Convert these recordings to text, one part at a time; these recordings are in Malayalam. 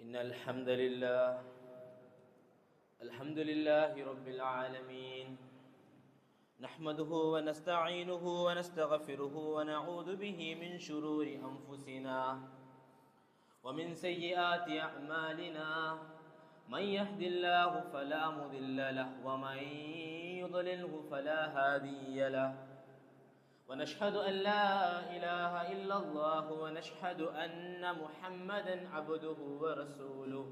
إن الحمد لله رب العالمين، نحمده ونستعينه ونستغفره ونعوذ به من شرور أنفسنا ومن سيئات أعمالنا. من يهد الله فلا مضل له ومن يضلله فلا هادي له، ونشهد أن لا إله إلا الله ونشهد أن محمدا عبده ورسوله،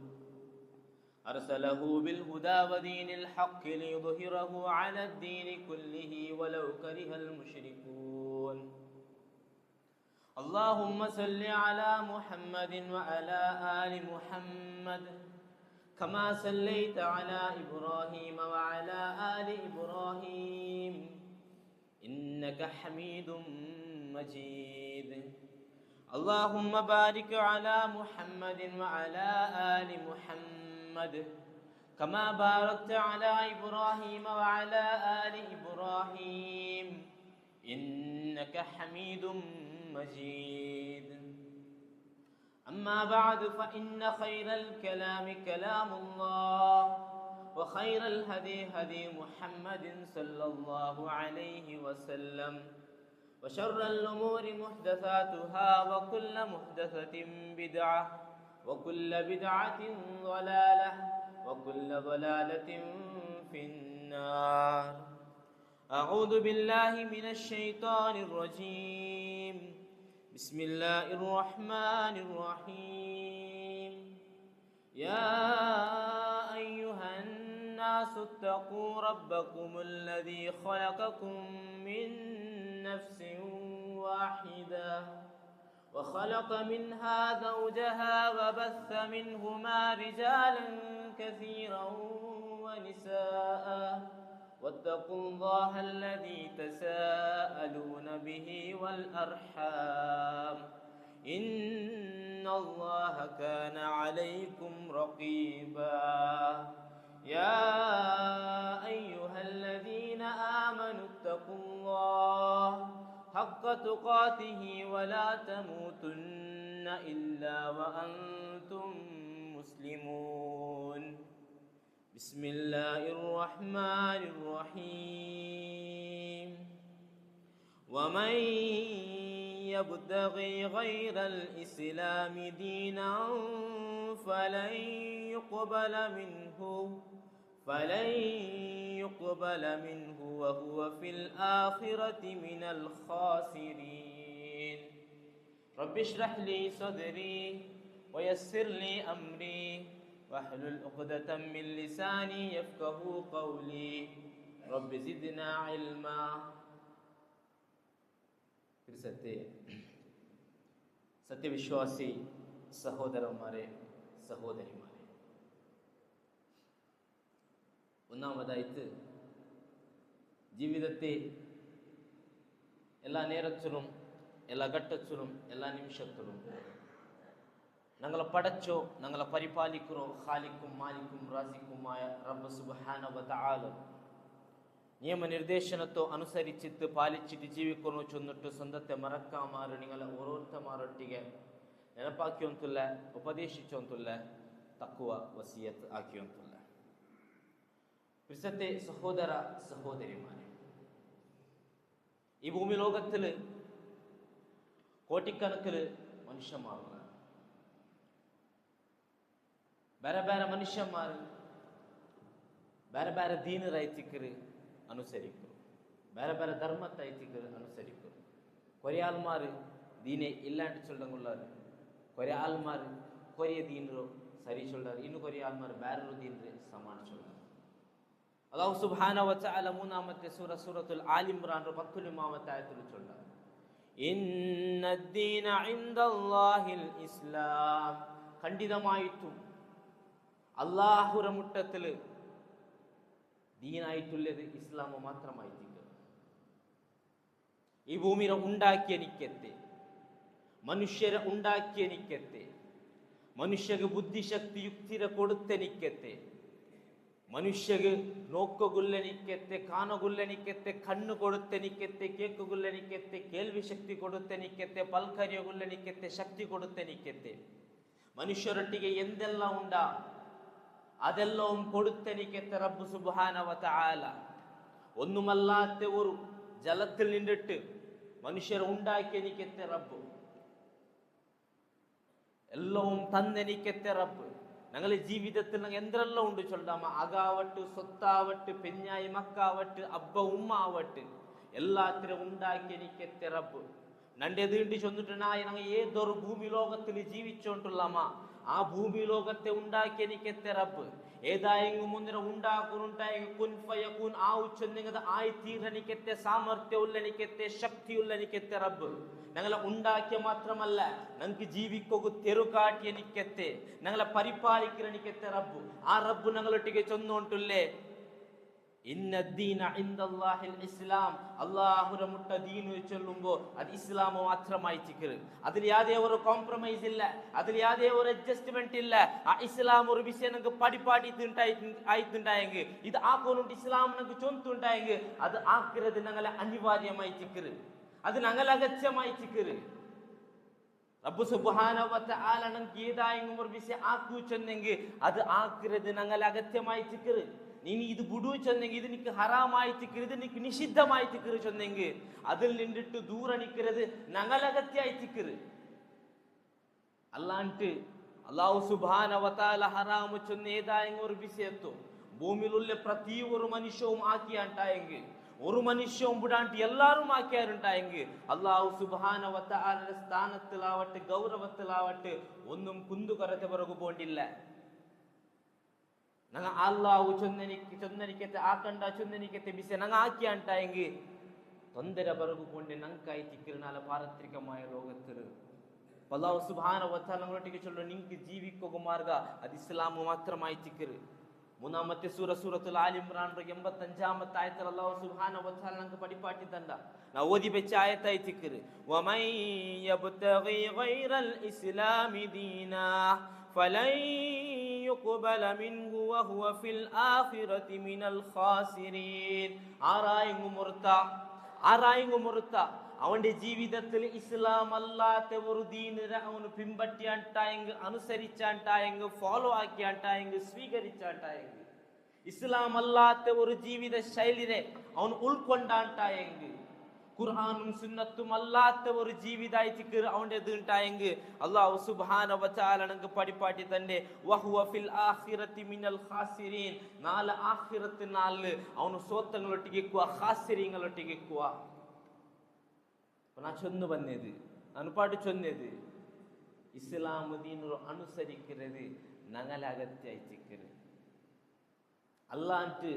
أرسله بالهدى ودين الحق ليظهره على الدين كله ولو كره المشركون. اللهم صل على محمد وعلى آل محمد كما صليت على إبراهيم وعلى آل إبراهيم إنك حميد مجيد. اللهم بارك على محمد وعلى آل محمد كما باركت على إبراهيم وعلى آل إبراهيم إنك حميد مجيد. أما بعد، فإن خير الكلام كلام الله، وخير الهدي هدي محمد صلى الله عليه وسلم، وشر الأمور محدثاتها، وكل محدثة بدعة، وكل بدعة ضلالة، وكل ضلالة في النار. أعوذ بالله من الشيطان الرجيم. بسم الله الرحمن الرحيم. يا أيها الناس اتقوا ربكم الذي خلقكم من نفس واحدة، وخلق منها زوجها، وبث منهما رجالا كثيرا ونساء، واتقوا الله الذي تساءلون به والأرحام إن الله كان عليكم رقيبا. يا أيها الذين آمنوا اتقوا الله حق تقاته ولا تموتن إلا وأنتم مسلمون. بسم الله الرحمن الرحيم. ومن يبتغي غير الإسلام دينا فلن يقبل منه وهو في الآخرة من الخاسرين. رب اشرح لي صدري ويسر لي أمري واحلل عقدة من لساني يفقه قولي. رب زدنا علما. സത്യവിശ്വാസി സഹോദരന്മാരെ, സഹോദരിമാരെ, ഒന്നാമതായിട്ട് ജീവിതത്തെ എല്ലാ നേരത്തിലും എല്ലാ ഘട്ടത്തിലും എല്ലാ നിമിഷത്തിലും ഞങ്ങളെ പടച്ചോ ഞങ്ങളെ പരിപാലിക്കുന്നോ ഖാലിക്കും മാലിക്കും റാസിക്കുമായ റബ്ബ് സുബ്ഹാനഹു വ തആല നിയമ നിർദ്ദേശനത്തോ അനുസരിച്ചിട്ട് പാലിച്ചിട്ട് ജീവിക്കുന്നു ചൊന്നിട്ട് സ്വന്തത്തെ മറക്കാമാറ് നിങ്ങളെ ഓരോരുത്തമാരൊಟ್ಟಿಗೆ ನೆನಪಾಕಿಯಂತುಲ್ಲ, ಉಪದೇಶಿಸುವಂತುಲ್ಲ, ತಕ್ಕುವ ವಸಿಯತ್ ಆಕಿಯಂತುಲ್ಲ. വിശുദ്ധ സഹോദര സഹോദരിമാരെ, ഈ ഭൂമി ലോകത്തിൽ കോടിക്കണക്കിൽ മനുഷ്യന്മാരുള്ള ಬೇರೆ ಬೇರೆ ಮನುಷ್ಯന്മാರು ಬೇರೆ ಬೇರೆ ದೀನ ರೈತಿಕರು ಅನುಸರಿಕರು, ಬೇರೆ ಬೇರೆ ಧರ್ಮத்தை ஐத்திக்கரு அனுசரிக்கரு. கொரிய ஆள்மாரு தீனே இல்லாண்டு சொல்றங்குள்ளாரு, கொரிய ஆள்மாரு கொரிய தீனரோ சரி சொல்றாரு, இன்னும் கொரிய ஆள்மாரு ಬೇರರು ದೀನರು ಸಮಾನ சொல்றாரு. அல்லாஹ் சுப்ஹானஹு வ தஆலா மூணாமത്തെ சூரத்துல் ஆல் இம்ரான் 10வது ஆயத்தில் சொல்றார், இன்னத்தீன இன்தல்லாஹில் இஸ்லாம். ಖಂಡಿತമായിട്ടും അല്ലാഹുര മുട്ടത്തിൽ ദീനായിട്ടുള്ളത് ഇസ്ലാം മാത്രമായിരിക്കും. ഈ ഭൂമിയെ ഉണ്ടാക്കിയ നിക്കത്തെ, മനുഷ്യരെ ഉണ്ടാക്കിയ നിക്കത്തെ, മനുഷ്യಗೆ ബുദ്ധിശക്തി ಯುಕ್ತಿರ ಕೊಡುತ್ತೆ ನಿಕ್ಕತ್ತೆ, ಮನುಷ್ಯಗೆ ನೋಕ್ಕಗುಲ್ಲ ನಿಕ್ಕತ್ತೆ, ಕಾನಗುಲ್ಲ ನಿಕ್ಕತ್ತೆ, ಕಣ್ಣು ಕೊಡುತ್ತೆ ನಿಕ್ಕತ್ತೆ, ಕೇಕುಗುಲ್ಲ ನಿಕ್ಕತ್ತೆ, ಕೇಳ್ವಿ ಶಕ್ತಿ ಕೊಡುತ್ತೆ ನಿಕ್ಕತ್ತೆ, ಪಲ್ಕರಿಯಗುಲ್ಲ ನಿಕ್ಕತ್ತೆ, ಶಕ್ತಿ ಕೊಡುತ್ತೆ ನಿಕ್ಕತ್ತೆ. ಮನುಷ್ಯರೊಟ್ಟಿಗೆ ಎಂದೆಲ್ಲ ಉಂಡ ಅದೆಲ್ಲവും കൊടുത്തെനിക്കെത്തെ റബ്ബ് സുബ്ഹാനഹു വ തആല. ഒന്നുമല്ലാത്ത ഒരു ജലത്തിൽ നിന്നിട്ട് മനുഷ്യരെ ഉണ്ടാക്കി എനിക്കെത്തെ റബ്ബ്, എല്ലവും തന്നെനിക്കെത്തെ റബ്ബ്. ഞങ്ങളുടെ ജീവിതത്തിൽ ഞങ്ങൾ എന്തെല്ലാം ഉണ്ട് ചൊല്ലാമ, അകാവട്ട്, സ്വത്താവട്ട്, പെഞ്ഞായി മക്കാവട്ട്, അബ്ബ ഉമ്മ ആവട്ട്, എല്ലാത്തിനും ഉണ്ടാക്കി എനിക്കെത്തെ റബ്ബ്. നണ്ടെതുകൊണ്ട് ചൊന്നിട്ടുണ്ടായി ഞങ്ങൾ ഏതൊരു ഭൂമി ലോകത്തിൽ ജീവിച്ചോണ്ടുള്ളമ്മ, ആ ഭൂമി ലോകത്തെ ഉണ്ടാക്കി എനിക്കെത്തെ റബ്ബ്. ഏതായെങ്കിലും ഒന്നിനെ ഉണ്ടാക്കുന്നുണ്ടായെങ്കിൽ കുൻ ഫയകുൻ ആവുച്ചെന്നെങ്കിൽ ആയി തീരനിക്കെത്തെ സാമർത്ഥ്യമുള്ള എനിക്കെത്തെ ശക്തിയുള്ള എനിക്കെത്തെ റബ്ബ്. ഞങ്ങളെ ഉണ്ടാക്കിയ മാത്രമല്ല ഞങ്ങൾക്ക് ജീവിക്കൊക്കെ തെരുകാട്ടി എനിക്കെത്തെ, ഞങ്ങളെ പരിപാലിക്കുന്ന എനിക്കെത്തെ റബ്ബ്. ആ റബ്ബ് ഞങ്ങളൊട്ടിಗೆ ചൊന്നോണ്ടില്ലേ, ഇന്നദ്ദീന ഇൻദല്ലാഹിൽ ഇസ്ലാം, അല്ലാഹുവിന്റെ മുട്ട ദീന് ചൊല്ലുമ്പോൾ അത് ഇസ്ലാം മാത്രമായി ചിക്കറ്. അതിൽ യാതൊരു ഒരു കോംപ്രമൈസ് ഇല്ല, അതിൽ യാതൊരു ഒരു അഡ്ജസ്റ്റ്മെന്റ് ഇല്ല. ആ ഇസ്ലാം ഒരു വിഷയം നമുക്ക് പടിപ്പാടി ആയിട്ടുണ്ടായെങ്കിൽ, ഇത് ആക്കോണ്ട് ഇസ്ലാം നമുക്ക് ചൊന്തുണ്ടായെങ്കിൽ അത് ആക്കുന്നത് ഞങ്ങളെ അനിവാര്യമായി ചിക്കറ്, അത് ഞങ്ങളെ അഗത്യമായി ചിക്കറ്. റബ്ബ് സുബ്ഹാനഹു വ തആല നമുക്ക് ഏതായെങ്കിലും ഒരു വിഷയം ആക്കൂ ചെന്നെങ്കിൽ അത് ആക്കുന്നത് ഞങ്ങളെ അഗത്യമായി ചിക്കറ്. നീ ഇത് ബുഡു ചെന്നെങ്കിൽ, ഇത് നിനക്ക് ഹറാമായി തിക്കറ്, ഇത് നിനക്ക് നിഷിദ്ധമായി തിക്കറ് ചെന്നെങ്കിൽ അതിൽ നിന്നിട്ട് ദൂരെ നിൽക്കുന്നത് ഞങ്ങളകത്യായി തിക്കറ്. അല്ലാണ്ട് അല്ലാഹു സുബ്ഹാനഹു വ തആല ഹറാമു ചെന്ന് ഏതായെങ്കിലും ഒരു വിഷയത്തോ ഭൂമിയിലുള്ള പ്രതി ഒരു മനുഷ്യവും ആക്കിയാണ്ടായെങ്കിൽ, ഒരു മനുഷ്യവും വിടാണ്ട് എല്ലാവരും ആക്കിയാറുണ്ടായെങ്കിൽ അല്ലാഹു സുബ്ഹാനഹു വ തആലയുടെ സ്ഥാനത്തിലാവട്ടെ ഗൗരവത്തിലാവട്ടെ ഒന്നും കുന്തുകരത്തെ പിറകു പോണ്ടില്ല. ഞങ്ങ അല്ലാഹു ചൊന്നനിക്കത്തെ ആക്കണ്ട ചൊന്നനിക്കത്തെ ബിസെ ഞങ്ങ ആക്കിയാണ്ടായെങ്കിൽ തൊന്തര പിറകു കൊണ്ട് ഞങ്ങൾക്കായി തിക്കിറിനാല പാരത്രികമായ ലോകത്തിൽ അല്ലാഹു സുബ്ഹാനഹു വ തആല ഞങ്ങളൊട്ടിಗೆ ചൊല്ലു, നിങ്ങൾക്ക് ജീവിക്കുക മാർഗ അത് ഇസ്ലാമു മാത്രമായി തിക്കിറ്. മൂന്നാമത്തെ സൂറത്തുൽ ആൽ ഇംറാൻ 85ാമത്തെ ആയത്തിൽ അല്ലാഹു സുബ്ഹാനഹു വ തആല ഞങ്ങൾക്ക് പഠിപ്പാട്ടി തണ്ട നാ ഓതി വെച്ച ആയത്തായി തിക്കിറ്. വമൻ യബ്തഗി ഗൈറൽ ഇസ്ലാമി ദീനാ ഫലൻ യുഖ്ബല മിൻഹു വഹുവ ഫിൽ ആഖിറതി മിനൽ ഖാസിരീൻ. ആരായെങ്കിലും മുറുത്ത അവന്റെ ജീവിതത്തിൽ ഇസ്ലാം അല്ലാത്ത ഒരു ദീനിനെ അവന് പിൻപറ്റിയാണ്ടായെങ്കിൽ, അനുസരിച്ചാണ്ടായെങ്കിൽ, ഫോളോ ആക്കിയാണ്ടായെങ്കിൽ, സ്വീകരിച്ചാണ്ടായെങ്കിൽ, ഇസ്ലാം അല്ലാത്ത ഒരു ജീവിത ശൈലിനെ അവൻ ഉൾക്കൊണ്ടാണ്ടായെങ്കിൽ, ഖുർആനും സുന്നത്തും അല്ലാത്ത ഒരു ജീവിതായിട്ട് അവന്റെ ഉണ്ടായെങ്കിൽ അല്ലാഹു സുബ്ഹാനഹു വ തആല നമുക്ക് പഠിപ്പാട്ടി തന്നെ വഹുവ ഫിൽ ആഖിറതി മിനൽ ഖാസിരീൻ. നാളെ ആഖിറത്ത് നാളിൽ അവನು ಸೋತಂಗಳೊಟ್ಟಿಗೆ ಖಾಸಿರೀಗಳೊಟ್ಟಿಗೆ ನಾನು ಚೊಂದು ಬಂದಿದ್ದು ನಾನು ಪಾಡು ಚೊಂದಿದ್ದು ഇസ്ലാം ദീനു അനുസരിക്കുന്നത് ഞങ്ങളെ അകത്യായിട്ടിക്കരുത്. അല്ലാണ്ട്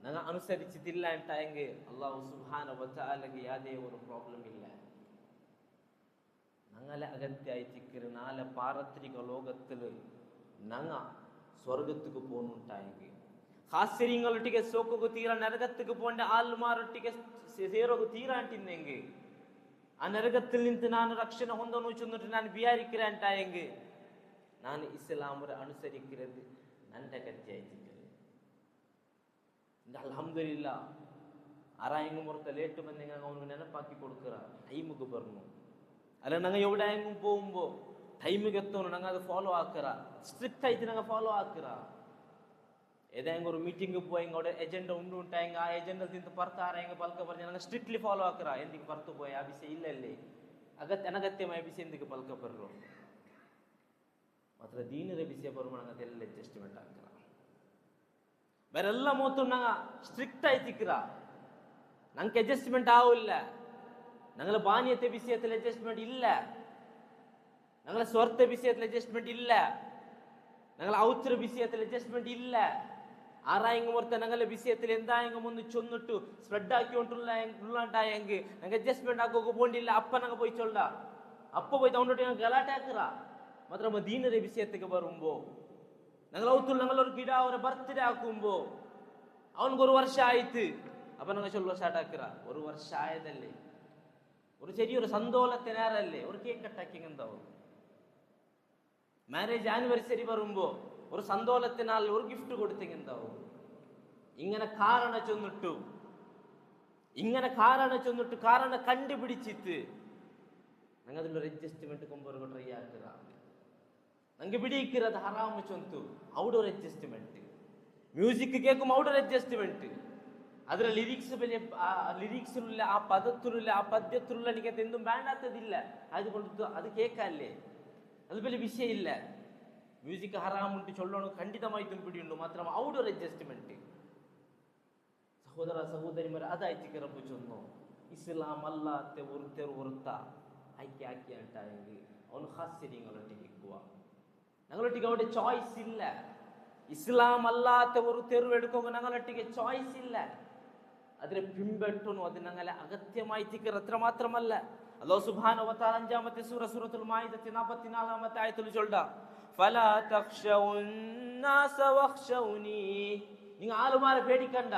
ഞങ്ങൾ അനുസരിച്ചിട്ടില്ല ഉണ്ടായെങ്കിൽ അല്ലാഹു സുബ്ഹാനഹു വ തആലക്ക് യാതൊരു ഒരു പ്രോബ്ലം ഇല്ല. ഞങ്ങളെ അകത്യായിട്ടിക്കരുത്. നാളെ പാരത്രിക ലോകത്തിൽ ഞങ്ങ സ്വർഗത്തുക്ക് പോകുന്നുണ്ടായെങ്കിൽ, ഹാസ്യങ്ങളൊട്ടിಗೆ സോക്കൊക്കെ തീരാ നരകത്തുക്ക് പോകേണ്ട ആൾമാരൊട്ടിಗೆ ಸೇರೋದು തീരാണ്ടിന്നെങ്കിൽ, ആ നരകത്തിൽ നിന്ന് ನಾನು ರಕ್ಷಣೆ ಹೊಂದನು ചെന്നിട്ട് ഞാൻ വിചാരിக்கிறேன்ട്ടായെങ്കിൽ ನಾನು ഇസ്ലാമിനെ അനുസരിക്കുന്നത് ನನ್ನ അകത്യായിട്ടിക്കരുത്. അൽഹംദുലില്ലാ ആരായെങ്കിലും പുറത്ത് ലേറ്റ് വന്നെങ്കിൽ അവന് ನೆನಪಾക്കി കൊടുക്കുക ടൈമുക്ക് പറഞ്ഞു. അല്ല ഞങ്ങൾ എവിടെയെങ്കിലും പോകുമ്പോൾ ടൈമിಗೆ എത്തണം, ഞങ്ങൾ അത് ഫോളോ ആക്കുക, സ്ട്രിക്റ്റ് ആയിട്ട് ഞങ്ങൾ ഫോളോ ആക്കുക. ഏതെങ്കിലും ഒരു മീറ്റിംഗ് പോയെങ്കിൽ അവിടെ എജൻഡ ഉണ്ടായെങ്കിൽ ആ എജൻഡ തിന്ന് പുറത്ത് ആരെങ്കിൽ പലക്കെ പറഞ്ഞ് ഞങ്ങൾ സ്ട്രിക്ട്ലി ഫോളോ ആക്കുക. എന്തിക്ക് പുറത്ത് പോയി ആ വിഷയം ഇല്ലല്ലേ, അനಗತ್ಯമായ ವಿಷಯ എന്തിക്ക് പലക്കെ പറഞ്ഞു. ಮಾತ್ರ ದೀನರ ವಿಷಯ ಬರುമ്പോൾ ഞങ്ങൾക്ക് ಎಲ್ಲ ಅಡ್ಜಸ್ಟ್ಮೆಂಟ್ ಆക്കുക. ಬೇರೆಲ್ಲ ಮೊತ್ತ ഞങ്ങൾ സ്ട്രിക്റ്റ് ആയിട്ടിക്കുക, ഞങ്ങൾക്ക് അഡ്ജസ്റ്റ്മെന്റ് ആവില്ല. ഞങ്ങളെ ബാന്യത്തെ വിഷയത്തിൽ അഡ്ജസ്റ്റ്മെന്റ് ഇല്ല, ഞങ്ങളെ സ്വർത്ത വിഷയത്തിൽ അഡ്ജസ്റ്റ്മെന്റ് ഇല്ല, ഞങ്ങളെ ഔത്ര വിഷയത്തിൽ അഡ്ജസ്റ്റ്മെന്റ് ഇല്ല. ആരായെങ്കിലും ഓർത്ത ഞങ്ങളുടെ വിഷയത്തിൽ എന്തായെങ്കിലും ഒന്ന് ചൊന്നിട്ടു സ്പ്രെഡ് ആക്കിക്കൊണ്ടുള്ളാണ്ടായെങ്കിൽ ഞങ്ങൾക്ക് അഡ്ജസ്റ്റ്മെന്റ് ആക്കുക പോണ്ടില്ല. അപ്പ ഞങ്ങൾ പോയി ചൊല്ല, അപ്പ പോയി തവണ്ടോട്ട് ഞങ്ങൾ ഗലാട്ടെ ആക്കുക. മാത്രമല്ല ദീനര വിഷയത്തേക്ക് വരുമ്പോ ഞങ്ങൾ ഔത്തുള്ള ഞങ്ങളൊരു ಗಿಡ ಅವರ ಬರ್ತ್ಡೇ ആക്കുമ്പോ അവനക്ക് ഒരു വർഷം ആയിട്ട് അപ്പൊ ഞങ്ങൾ ചൊല്ലുക സ്റ്റാർട്ട് ആക്കുക. ഒരു വർഷം ആയതല്ലേ, ഒരു ചെറിയൊരു സന്തോഷത്തിനേറല്ലേ ഒരു കേക്ക് കട്ടാക്കി എന്താവും. മാരേജ് ആനിവേഴ്സറി വരുമ്പോ ഒരു സന്തോഷത്തിനാൽ ഒരു ഗിഫ്റ്റ് കൊടുത്തെങ്കിൽ എന്താവും. ഇങ്ങനെ കാരണ ചൊന്നിട്ടു കാരണ കണ്ടുപിടിച്ചിട്ട് ഞങ്ങൾ അതിലൊരു അഡ്ജസ്റ്റ്മെന്റ് കൊണ്ടുവരുക ട്രൈ ആക്കുക. ನಂಗೆ ಬಿಡಿಕ್ಕಿರೋದು ಹರಾಮು ಚೊಂತು ಔಟ್ಡೋರ್ ಅಡ್ಜಸ್ಟ್ಮೆಂಟ್, ಮ್ಯೂಸಿಕ್ ಕೇൾക്കും ഔട്ട്ഡോർ അഡ്ജസ്റ്റ്മെന്റ്. അതിലെ ലിറിക്സിലുള്ള ആ പദത്തിലുള്ള ആ പദ്യത്തിലുള്ള എനിക്ക് എന്തും വേണ്ടാത്തതില്ല, അതുകൊണ്ട് അത് കേൾക്കാല്ലേ, അത് വലിയ വിഷയമില്ല. മ്യൂസിക് ഹറാമുണ്ട് ചൊല്ലണം ഖണ്ഡിതമായിട്ടും പിടിയുണ്ട്, മാത്രം ഔട്ട്ഡോർ അഡ്ജസ്റ്റ്മെന്റ്. സഹോദര സഹോദരിമാർ, അതായിട്ട് റബ്ബ് ചൊന്നു ഇസ്ലാം അല്ലാത്ത ഒരുത്ത ഐക്യാക്കിയായിട്ടായെങ്കിൽ അവന് ഹാസ്യങ്ങളൊട്ടിക്ക് നിൽക്കുക. ഞങ്ങളൊട്ടിക്ക് അവിടെ ചോയ്സ് ഇല്ല. ഇസ്ലാം അല്ലാത്ത ഒരു തെരുവെടുക്കുക ഞങ്ങളൊട്ടിക്ക് ചോയ്സ് ഇല്ല. അതിനെ പിൻപറ്റുന്നു, അത് ഞങ്ങളെ അഗത്യമായി തിക്കർ. അത്ര മാത്രമല്ല, അല്ലാഹു സുബ്ഹാനഹു വ തആല 5-ാമത്തെ സൂറത്തുൽ മാഇദത്തിൽ 44-ാമത്തെ ആയത്തിൽ ചൊല്ലുക, ഫലാ തഖ്ശൗന്നാസ വഖ്ശൗനി. നിങ്ങൾ ആളുമാരെ പേടിക്കണ്ട,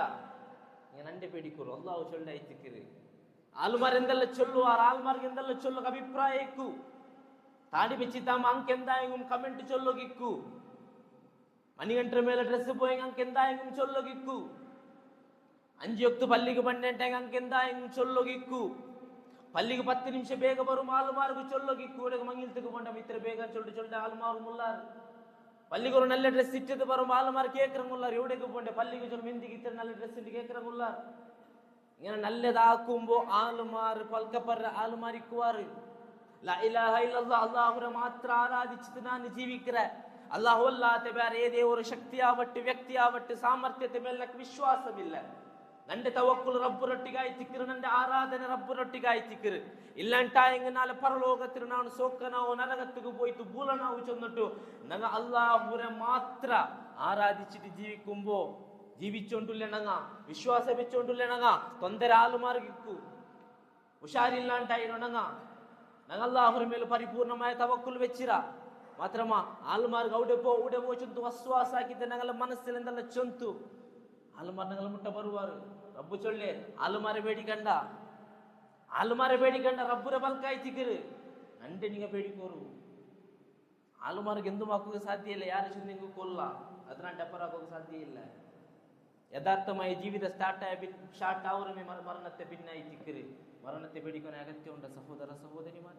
നിങ്ങൾ എന്നെ പേടിക്കൂ. അല്ലാഹു ചൊല്ലായി തിക്കർ. ആളുമാർ എന്തെല്ലാം ചൊല്ലുവാർ, ആളുമാർക്ക് എന്തെല്ലാം ചൊല്ലുക അഭിപ്രായക്കൂ. താടി വെച്ചിത്താമ അങ്ക് എന്തായെങ്കിലും കമന്റ് ചൊല്ലുകിക്കൂ. മണികണ്ഠ മേലെ ഡ്രസ്സ് പോയെങ്കിൽ അങ്ക് എന്തായെങ്കിലും ചൊല്ലുകിക്കൂ. 5 ಹೊತ್ತು ಪಲ್ಲಿಗೆ ಬಂಡೆ ಅಂಕ ಎಂದಾಯಂಗ್ ಚೊಲ್ಲೋಗಿಕ್ಕು. ಪಲ್ಲಿಗೆ 10 ನಿಮಿಷ ಬೇಗ ಬರು ಆಲ್ಮಾರ್ಗು ಚೊಲ್ಲೋಗಿಕ್ಕು. ಮಂಗಿಲ್ತಕ್ಕೆ ಬಂಡ ಮಿತ್ರ ಬೇಗ ಚೊಲ್ಲು ಆಲ್ಮಾರು ಮುಲ್ಲಾರು. പള്ളിക്ക് ഒരു നല്ല ഡ്രസ് ഇട്ടത് പറയുമ്പോൾ ആളുമാർ കേൾക്കറങ്ങുള്ളാർ. എവിടേക്ക് പോകണ്ടേ, പള്ളിക്ക് ചൊല്ലും എന്തിക്ക് ഇത്ര നല്ല ഡ്രസ് ഇട്ട് കേൾക്കറങ്ങുള്ളാർ. ഇങ്ങനെ നല്ലതാക്കുമ്പോ ആളുമാർ പൽക്കപ്പറ ആളുമാരിക്കുവാറ്. ലാ ഇലാഹ ഇല്ലല്ലാഹ്, അല്ലാഹുവിനെ മാത്രം ആരാധിച്ചിട്ട് ഞാൻ ജീവിക്കറ. അല്ലാഹു അല്ലാത്ത വേറെ ഏതേ ഒരു ശക്തിയാവട്ടെ വ്യക്തിയാവട്ടെ സാമർത്ഥ്യത്തെ മേലെ വിശ്വാസമില്ല. നന്റെ തവക്കുൽ റബ്ബുരൊട്ടിಗಾಯಿ ತಿಕ್ಕರು, നന്റെ ആരാധന റബ്ബുരൊട്ടിಗಾಯಿ ತಿಕ್ಕರು. ഇല്ലാണ്ടായെങ്കിൽ നാളെ പരലോകത്തിൽ നാണ് സോക്കനാവോ നരകത്തിക്ക് പോയിട്ട് ബൂലനാവ് ചെന്നിട്ടു ഞങ്ങ അല്ലാഹുവിനെ മാത്ര ആരാധിച്ചിട്ട് ജീവിക്കുമ്പോ ജീവിച്ചോണ്ടില്ല ഞങ്ങ വിശ്വാസം വെച്ചോണ്ടില്ല ഞങ്ങ ತೊಂದರೆ ആളുമാർഗിക്കു ಹುಷಾರಿಲ್ಲಾಂಟಾಯಿರೋ ഞങ്ങ അല്ലാഹുവിന്റെ മേൽ പരിപൂർണമായ തവക്കുൽ വെച്ചിര മാത്രമാ ആളുമാർക്ക് അവിടെ പോ ചൊന്തു വസ്വാസാക്കിട്ട് ഞങ്ങളുടെ മനസ്സിൽ എന്തെല്ലാം ചൊന്തു ആളുമാർ ഞങ്ങളെ മുട്ട ബറുവാറ്. റബ്ബു ചൊല്ലേ ആളുമാരെ പേടിക്കണ്ട, ആളുമാരെ പേടിക്കണ്ട, റബ്ബുരെ ബൽക്കായി തിക്കറ്. നന്റെ നിങ്ങ പേടിക്കോರು. ആളുമാർക്ക് എന്തുമാക്കുക സാധ്യയില്ല, ಯಾರು ചൊന്നെങ്കിൽ കൊല്ല അതിനാണ്ട് അപ്പറാക്കുക സാധ്യയില്ല. യഥാർത്ഥമായ ജീവിതം സ്റ്റാർട്ട് ആവുറമേ മരണത്തെ പിന്നായി തിക്കറ്. മരണത്തെ പേടിക്കാൻ അഗത്യമുണ്ട് സഹോദര സഹോദരിമാർ.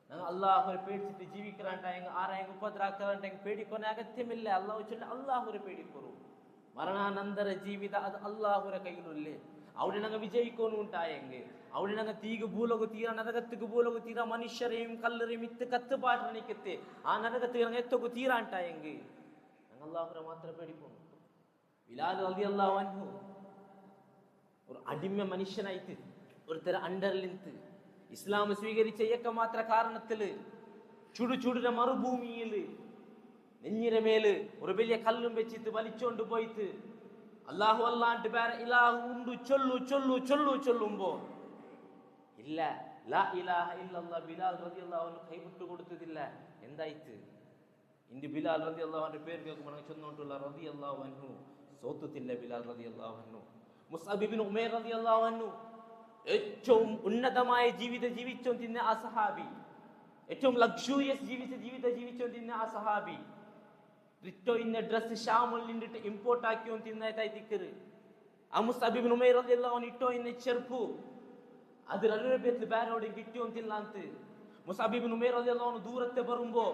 ഞങ്ങൾ അള്ളാഹുരെ പേടിച്ചിട്ട് ജീവിക്കാണ്ടായെങ്കിൽ ആരെങ്കിലും ഉപദ്രാക്കാണ്ടെങ്കിൽ പേടിക്കാൻ അഗത്യമില്ല. അള്ളാഹു ചൊല്ല അള്ളാഹുരെ പേടിക്കോರು. മരണാനന്തര ജീവിത അത് അള്ളാഹുരെ കയ്യിലുള്ളേ. അവിടെ ഞങ്ങൾ വിജയിക്കുന്നു ഉണ്ടായെങ്കിൽ അവിടെ ഞങ്ങൾ തീക്ക് ഭൂലോക തീര നരകത്തിക്ക് ഭൂലോക തീര മനുഷ്യരെയും കല്ലറേയും ഇത്ത് കത്തുപാടണിക്കത്തെ ആ നരകത്തിൽ ഞങ്ങൾ എത്തൊക്കെ തീരാണ്ടായെങ്കിൽ ഞങ്ങൾ അള്ളാഹുരെ മാത്രം പേടിക്കുന്നു. ബിലാൽ റളിയല്ലാഹു അൻഹു ഒരു അടിമ മനുഷ്യനായിട്ട് ഒരുത്തര അണ്ടറിലിന്ത് ഇസ്ലാം സ്വീകരിച്ച ഏകമാത്ര കാരണത്തില് ചുടുചുടുര മറുഭൂമിയില് നെഞ്ഞിരെ മേല് ഒരു വലിയ കല്ലും വെച്ചിട്ട് വലിച്ചോണ്ട് പോയിട്ട് അല്ലാഹു അല്ലാണ്ട് വേറെ ഇലാഹു ഉണ്ട് ചൊല്ലുമ്പോ ഇല്ല ലാ ഇലാഹ ഇല്ലല്ലാഹ് ബിലാൽ റളിയല്ലാഹു അൻഹു കൈവിട്ടു കൊടുത്തതില്ല. എന്തായിട്ട് ഇന്ന് ബിലാൽ റളിയല്ലാഹു അൻഹു പേര് കേൾക്കുമ്പോൾ ചൊന്നോണ്ടുള്ള റളിയല്ലാഹു അൻഹു സോത്തുത്തില്ല. ബിലാൽ റളിയല്ലാഹു അൻഹു മുസ്അബ് ഇബ്നു ഉമൈർ റളിയല്ലാഹു അൻഹു ഏറ്റവും ഉന്നതമായ ജീവിതം ജീവിച്ചോണ്ടിരുന്ന ആ സഹാബി, ഏറ്റവും ലക്ഷൂറിയസ് ജീവിതം ജീവിച്ചോണ്ടിരുന്ന ആ സഹാബി റിറ്റോ ഇന്ന ഡ്രസ് ഷാമിൽ നിന്നിട്ട് ഇമ്പോർട്ട് ആക്കിയോണ്ടിരുന്നതായി തിക്കറ്. ആ മുസ്അബ് ഇബ്നു ഉമൈർ റളിയല്ലാഹു അൻഹു ഇട്ടോ ഇന്ന ചെരുപ്പ് അത് രണ്ടുപേർക്ക് വേറെവിടെ കിട്ടിയോണ്ടില്ല ಅಂತ. മുസ്അബ് ഇബ്നു ഉമൈർ റളിയല്ലാഹു അൻഹു ദൂരത്തെ ಬರುമ്പോ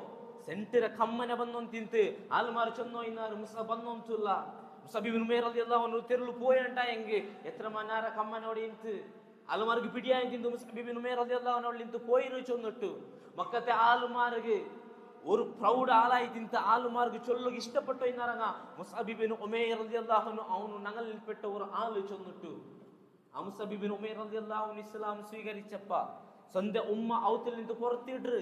ಸೆಂಟರ ಕಮ್ಮನೆ ಬಂದೊಂತಿಂತು ಆಲ್ಮಾರು ಚೊನ್ನೋ ಇನ್ನಾರು ಮುಸ್ಅಬ್ ಬಂದೊಂತುಲ್ಲ. മുസ്അബ് ഇബ്നു ഉമൈർ റളിയല്ലാഹു അൻഹു തെരുളു പോയണ്ടായെങ്കിൽ എത്ര മനാര കമ്മനോടെ ಇಂತು ആലുമാർക്ക് പിടിയായി തിന്തു. മുസ്അബ് ഇബ്നു ഉമൈർ റളിയല്ലാഹു അൻഹു ಇಂತು പോയിരു ചൊന്നിട്ടു മക്കത്തെ ആലുമാർക്ക് ഒരു പ്രൗഢ ആളായി തിന്ത ആലുമാർക്ക് ചൊല്ലുക ഇഷ്ടപ്പെട്ടോ ഇന്നറങ്ങ മുസ്അബ് ഇബ്നു ഉമൈർ റളിയല്ലാഹു അൻഹു അവನು ഞങ്ങളിൽപ്പെട്ട ഒരു ആള് ചൊന്നിട്ടു. ആ മുസ്അബ് ഇബ്നു ഉമൈർ റളിയല്ലാഹു അൻഹു ഇസ്ലാം സ്വീകരിച്ചപ്പ സ്വന്തം ഉമ്മ ഔത്തിൽ നിന്ന് പുറത്തിട്ട്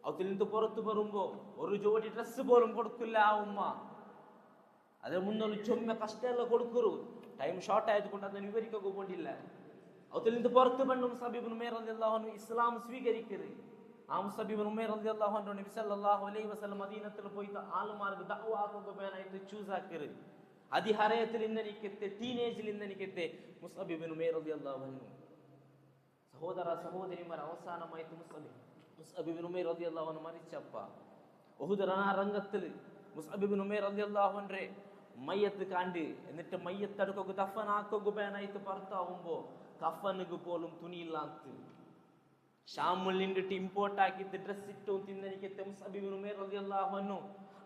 ഔത്തിൽ നിന്ന് പുറത്തു വരുമ്പോ ഒരു ജോഡി ഡ്രസ് പോലും കൊടുക്കില്ല ആ ഉമ്മ. അതിന് മുന്നൊരു ചൊമ്മ കഷ്ടമെല്ലാം കൊടുക്കರು. ടൈം ഷോർട്ട് ആയതുകൊണ്ട് ಅದನ್ನು വിവരിക്കാൻ പോകണ്ടില്ല. ഔത്തിൽ നിന്ന് പുറത്തു ಬಂದು മുസ്അബ് ഇബ്നു ഉമൈർ റളിയല്ലാഹു അൻഹു ഇസ്ലാം സ്വീകരിക്കറ്. ആ മുസ്അബ് ഇബ്നു ഉമൈർ റളിയല്ലാഹു അൻഹു നബി സല്ലല്ലാഹു അലൈഹി വസല്ലം മദീനത്തിൽ പോയിട്ട് ആളുമാർക്ക് ദഅവ ആക്കുകയായിട്ട് ചൂസ് ആക്കറ്. അതിഹരയത്തിൽ ഇന്നെനിക്കത്തെ ടീനേജിൽ ഇന്നെനിക്കത്തെ മുസ്അബ് ഇബ്നു ഉമൈർ റളിയല്ലാഹു അൻഹു. സഹോദര സഹോദരിമാർ, അവസാനമായിട്ട് മുസ്അബ് ഇബ്നു ഉമൈർ റളിയല്ലാഹു അൻഹു മരിച്ചപ്പ ഉഹുദ് രണരംഗത്തിൽ മുസ്അബ് ഇബ്നു ഉമൈർ റളിയല്ലാഹു അൻഹു മയ്യത്ത് കാണ്ട് എന്നിട്ട് മയ്യത്ത് അടുക്കൊക്കെ ദഫനാക്കുകയായിട്ട് പുറത്താവുമ്പോ കഫനുക്ക് പോലും തുണിയില്ല ಅಂತ. ഷാമുൽ നിന്നിട്ട് ഇമ്പോർട്ട് ആക്കിയിട്ട് ഡ്രസ് ഇട്ടു തിന്നെനിക്കത്തെ മുസ്അബ് ഇബ്നു ഉമൈർ റളിയല്ലാഹു അൻഹു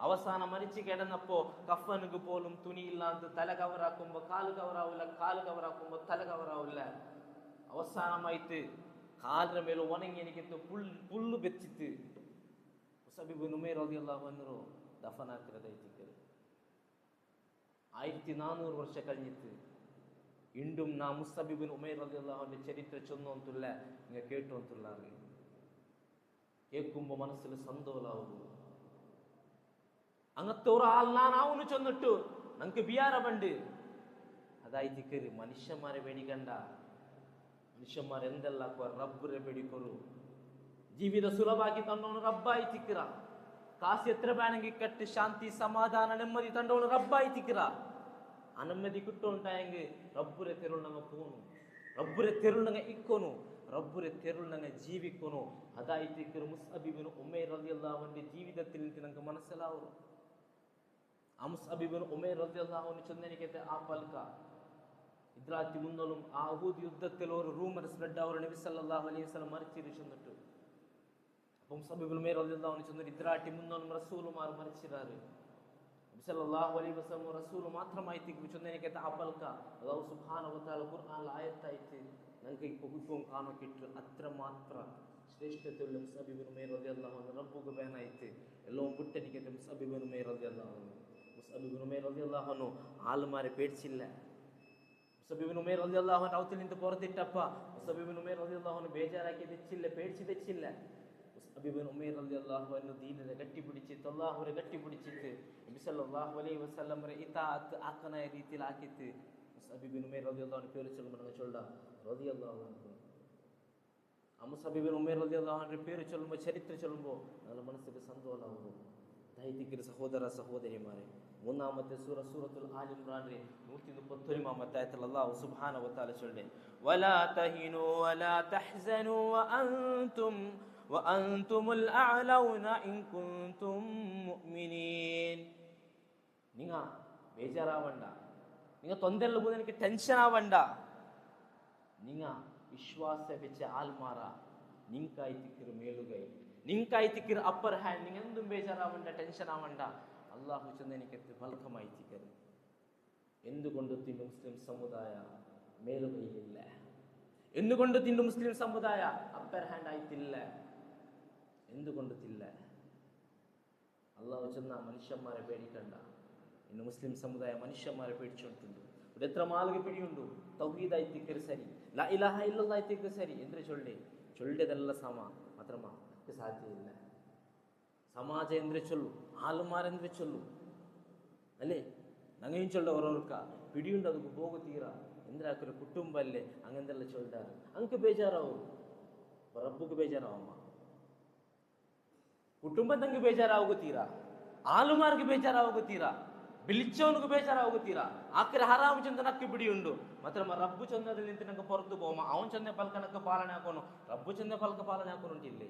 അവസാനം മരിച്ചു കിടന്നപ്പോ കഫനുക്ക് പോലും തുണിയില്ലാത്ത തല കവറാക്കുമ്പോ കാല് കവറാവില്ല, കാല് കവറാക്കുമ്പോ തല കവറാവില്ല. അവസാനമായിട്ട് കാലിന്റെ മേലെ ഉണങ്ങി എനിക്ക് പുല്ല് വെച്ചിട്ട് മുസ്അബ് ഇബ്നു ഉമൈർ റളിയല്ലാഹു അൻഹു ദഫനാക്കിയതായിട്ട് 1400 വർഷം കഴിഞ്ഞിട്ട് ഇണ്ടും നാ മുസ്അബ് ഇബ്നു ഉമൈർ റളിയല്ലാഹു അൻഹു ചരിത്ര ചൊന്നു ಅಂತಿಲ್ಲ ഇങ്ങ കേട്ടു ಅಂತಿಲ್ಲ കേൾക്കുമ്പോ മനസ്സിൽ സന്തോഷാവുന്നു. അങ്ങനത്തെ ഒരാൾ നാനാവുന്നു ചൊന്നിട്ടു നമുക്ക് ബിയാരമുണ്ട്. അതായിട്ട് മനുഷ്യന്മാരെ പേടിക്കണ്ട. മനുഷ്യന്മാർ എന്തെല്ലാം റബ്ബിനെ പേടിക്കൊരു. ജീവിത സുലഭാക്കി തന്നോണ് റബ്ബായി തിക്കിറ. കാശ് എത്ര വേണമെങ്കിൽ കെട്ട് ശാന്തി സമാധാന ನೆಮ್ಮದಿ ತಂಡೋಣ ರಬ್ಬಾಯಿ ತಿಕ್ಕಿರ. ಆ ನೆಮ್ಮದಿ കിട്ടുണ്ടായെങ്കിൽ റബ്ബുരെ തെരുള്ളങ്ങ പോണു, റബ്ബുരെ തെരുള്ളങ്ങ ഇക്കൊന്നു, റബ്ബുരെ തെരുള്ളങ്ങ ജീവിക്കൊന്നു. അതായിട്ട് മുസ്അബ് ഇബ്നു ഉമൈർ റളിയല്ലാഹു അൻഹു ജീവിതത്തിൽ നമുക്ക് മനസ്സിലാവും. ആ മുസ്അബ് ഇബ്നു ഉമൈർ റളിയല്ലാഹു അൻഹു ചൊന്നനിക്കത്തെ ആ പൽക ഇദ്രാത്തി മുന്നോളും ആ ഉഹുദ് യുദ്ധത്തിൽ ഒരു റൂമർ സ്പ്രെഡ് അവർ നബി സല്ലല്ലാഹു അലൈഹി വസല്ലം മരിച്ചിരിച്ചിട്ട് അപ്പം മുസ്അബ് ഇബ്നു ഉമൈർ റളിയല്ലാഹു അൻഹു ചൊന്ന ഇദ്രാത്തി മുന്നോളും റസൂലുമാർ മരിച്ചിരാറ്. നബി സല്ലല്ലാഹു അലൈഹി വസല്ലം റസൂൽ മാത്രമായി ചൊന്നനിക്കത്തെ ആ പൽക അല്ലാഹു സുബ്ഹാനഹു വ തആല ഖുർആനിൽ ആയത്തായിട്ട് നമുക്ക് ഇപ്പോൾ കാണുക്കിട്ട് അത്രമാത്ര ശ്രേഷ്ഠതയുള്ള മുസ്അബ് ഇബ്നു ഉമൈർ റളിയല്ലാഹു അൻഹു റബ്ബുക്ക് ബയാനായിട്ട് എല്ലാം വിട്ടനിക്കത്തെ മുസ്അബ് ഇബ്നു ഉമൈർ റളിയല്ലാഹു അൻഹു. മുസ്അബ് ഇബ്നു ഉമൈർ റളിയല്ലാഹു അൻഹു ആളുമാരെ പേടിച്ചില്ല. മുസ്അബ് ഇബ്നു ഉമൈർ റളിയല്ലാഹു അൻഹു ഔത്തിൽ നിന്ന് പുറത്തിട്ടപ്പ മുസ്അബ് ഇബ്നു ഉമൈർ റളിയല്ലാഹു അൻഹു ബേജാറാക്കി തെച്ചില്ല, പേടിച്ച് തെച്ചില്ല. മുസ്അബ് ഇബ്നു ഉമൈർ റളിയല്ലാഹു അൻഹു ദീനിനെ ഗട്ടിപ്പിടിച്ചിട്ട് അല്ലാഹുവിനെ ഗട്ടിപ്പിടിച്ചിട്ട് നബി സല്ലല്ലാഹു അലൈഹി വസല്ലമരെ ഇതാഅത്ത് ആക്കന രീതിയിൽ ആക്കിയിട്ട് മുസ്അബ് ഇബ്നു ഉമൈർ റളിയല്ലാഹു അൻഹു പേര് ചൊല്ലുമ്പോൾ ചൊല്ല റളിയല്ലാഹു അൻഹു. ആ മുസ്അബ് ഇബ്നു ഉമൈർ റളിയല്ലാഹു അൻഹു പേര് ചൊല്ലുമ്പോൾ ചരിത്രം ചൊല്ലുമ്പോൾ നമ്മുടെ മനസ്സിൽ സന്തോഷമാകുന്നു. ദൈഹിക സഹോദര സഹോദരിമാരെ, മൂന്നാമത്തെ സൂറ സൂറത്തുൽ ആൽ ഇംറാനിലെ 131 ആയത്തിൽ അല്ലാഹു സുബ്ഹാനഹു വ തആല ചൊല്ലുന്നു വലാ തഹിനു വലാ തഹ്സനു വഅൻതുമുൽ അഅലൗന ഇൻ കുൻതും മുഅ്മിനീൻ. നിങ്ങ ബേജാറാവണ്ട, നിങ്ങ ತೊಂದರೆಲ್ಲ ಬೋದು എനിക്ക് ടെൻഷൻ ആവണ്ട. നിങ്ങ വിശ്വാಸ വെച്ച ആൽമാര നിങ്ങായി തിക്കിറ് മേലുകൈ, നിങ്ങായി തിക്കിറ് അപ്പർ ഹാൻഡ്. നിങ്ങൾ എന്തും ബേജാറാവണ്ട, ടെൻഷൻ ആവണ്ട. അള്ളാഹു ചെന്നെനിക്കത്ത് ഫലകമായി തിക്കറ്. എന്തുകൊണ്ട് തിന്നു മുസ്ലിം സമുദായ മേലുകൈയില്ല? എന്തുകൊണ്ട് തിന്നു മുസ്ലിം സമുദായ അപ്പർ ഹാൻഡ് ആയിട്ടില്ല? എന്തുകൊണ്ട് തില്ല? അള്ളാഹു ചെന്ന മനുഷ്യന്മാരെ പേടിക്കണ്ട. ഇന്ന് മുസ്ലിം സമുദായ മനുഷ്യന്മാരെ പേടിച്ചുകൊണ്ടുണ്ട്. ഇവിടെ എത്ര മാളുക പിടിയുണ്ടു. തൗഹീദായി തിക്കറ് സരി, ലാ ഇലാഹ ഇല്ലല്ലാഹ് തിക്കറ് സരി എന്തൊരു ചൊല്ലിയതെಲ್ಲ മാത്രമാ സാധ്യമില്ല. സമാജ എന്തൊരു ചൊല്ലു, ആളുമാരെന്തൊരു ചൊല്ലു അല്ലേ? നങ്ങയും ചൊല്ല ഓരോർക്ക പിടിയുണ്ട്, ಅದಕ್ಕೆ ಹೋಗು ತೀರ ಎಂದ್ರಾಕರು ಕುಟುಂಬ ಅಲ್ಲೇ ಹಂಗಂದೆಲ್ಲ ಚೊಲ್ದಾರ ಅಂಕ ಬೇಜಾರಾವು. ರಬ್ಬುಗೆ ಬೇಜಾರಾವಮ್ಮ, ಕುಟುಂಬದಂಗೆ ಬೇಜಾರಾಗುತ್ತೀರಾ, ಆಲುಮಾರ್ಗೆ ಬೇಜಾರಾಗುತ್ತೀರಾ, ಬಿಳಿಚವನಿಗೆ ಬೇಜಾರಾಗುತ್ತೀರಾ. ಆಕರೆ ಹರಾಮ್ ಚಂದ ನಕ್ಕೆ ಬಿಡಿಯುಂಡು ಮಾತ್ರ ರಬ್ಬು ಚಂದದಲ್ಲಿ ನಿಂತು ನಂಗೆ ಹೊರತು ಹೋಮ ಅವನ್ ಚಂದ ಫಲ್ಕನಕ್ಕೆ ಪಾಲನೆ ಹಾಕೋನು, ರಬ್ಬು ಚಂದ ಫಲ್ಕ ಪಾಲನೆ ಹಾಕೋನು ಇಲ್ಲಿ.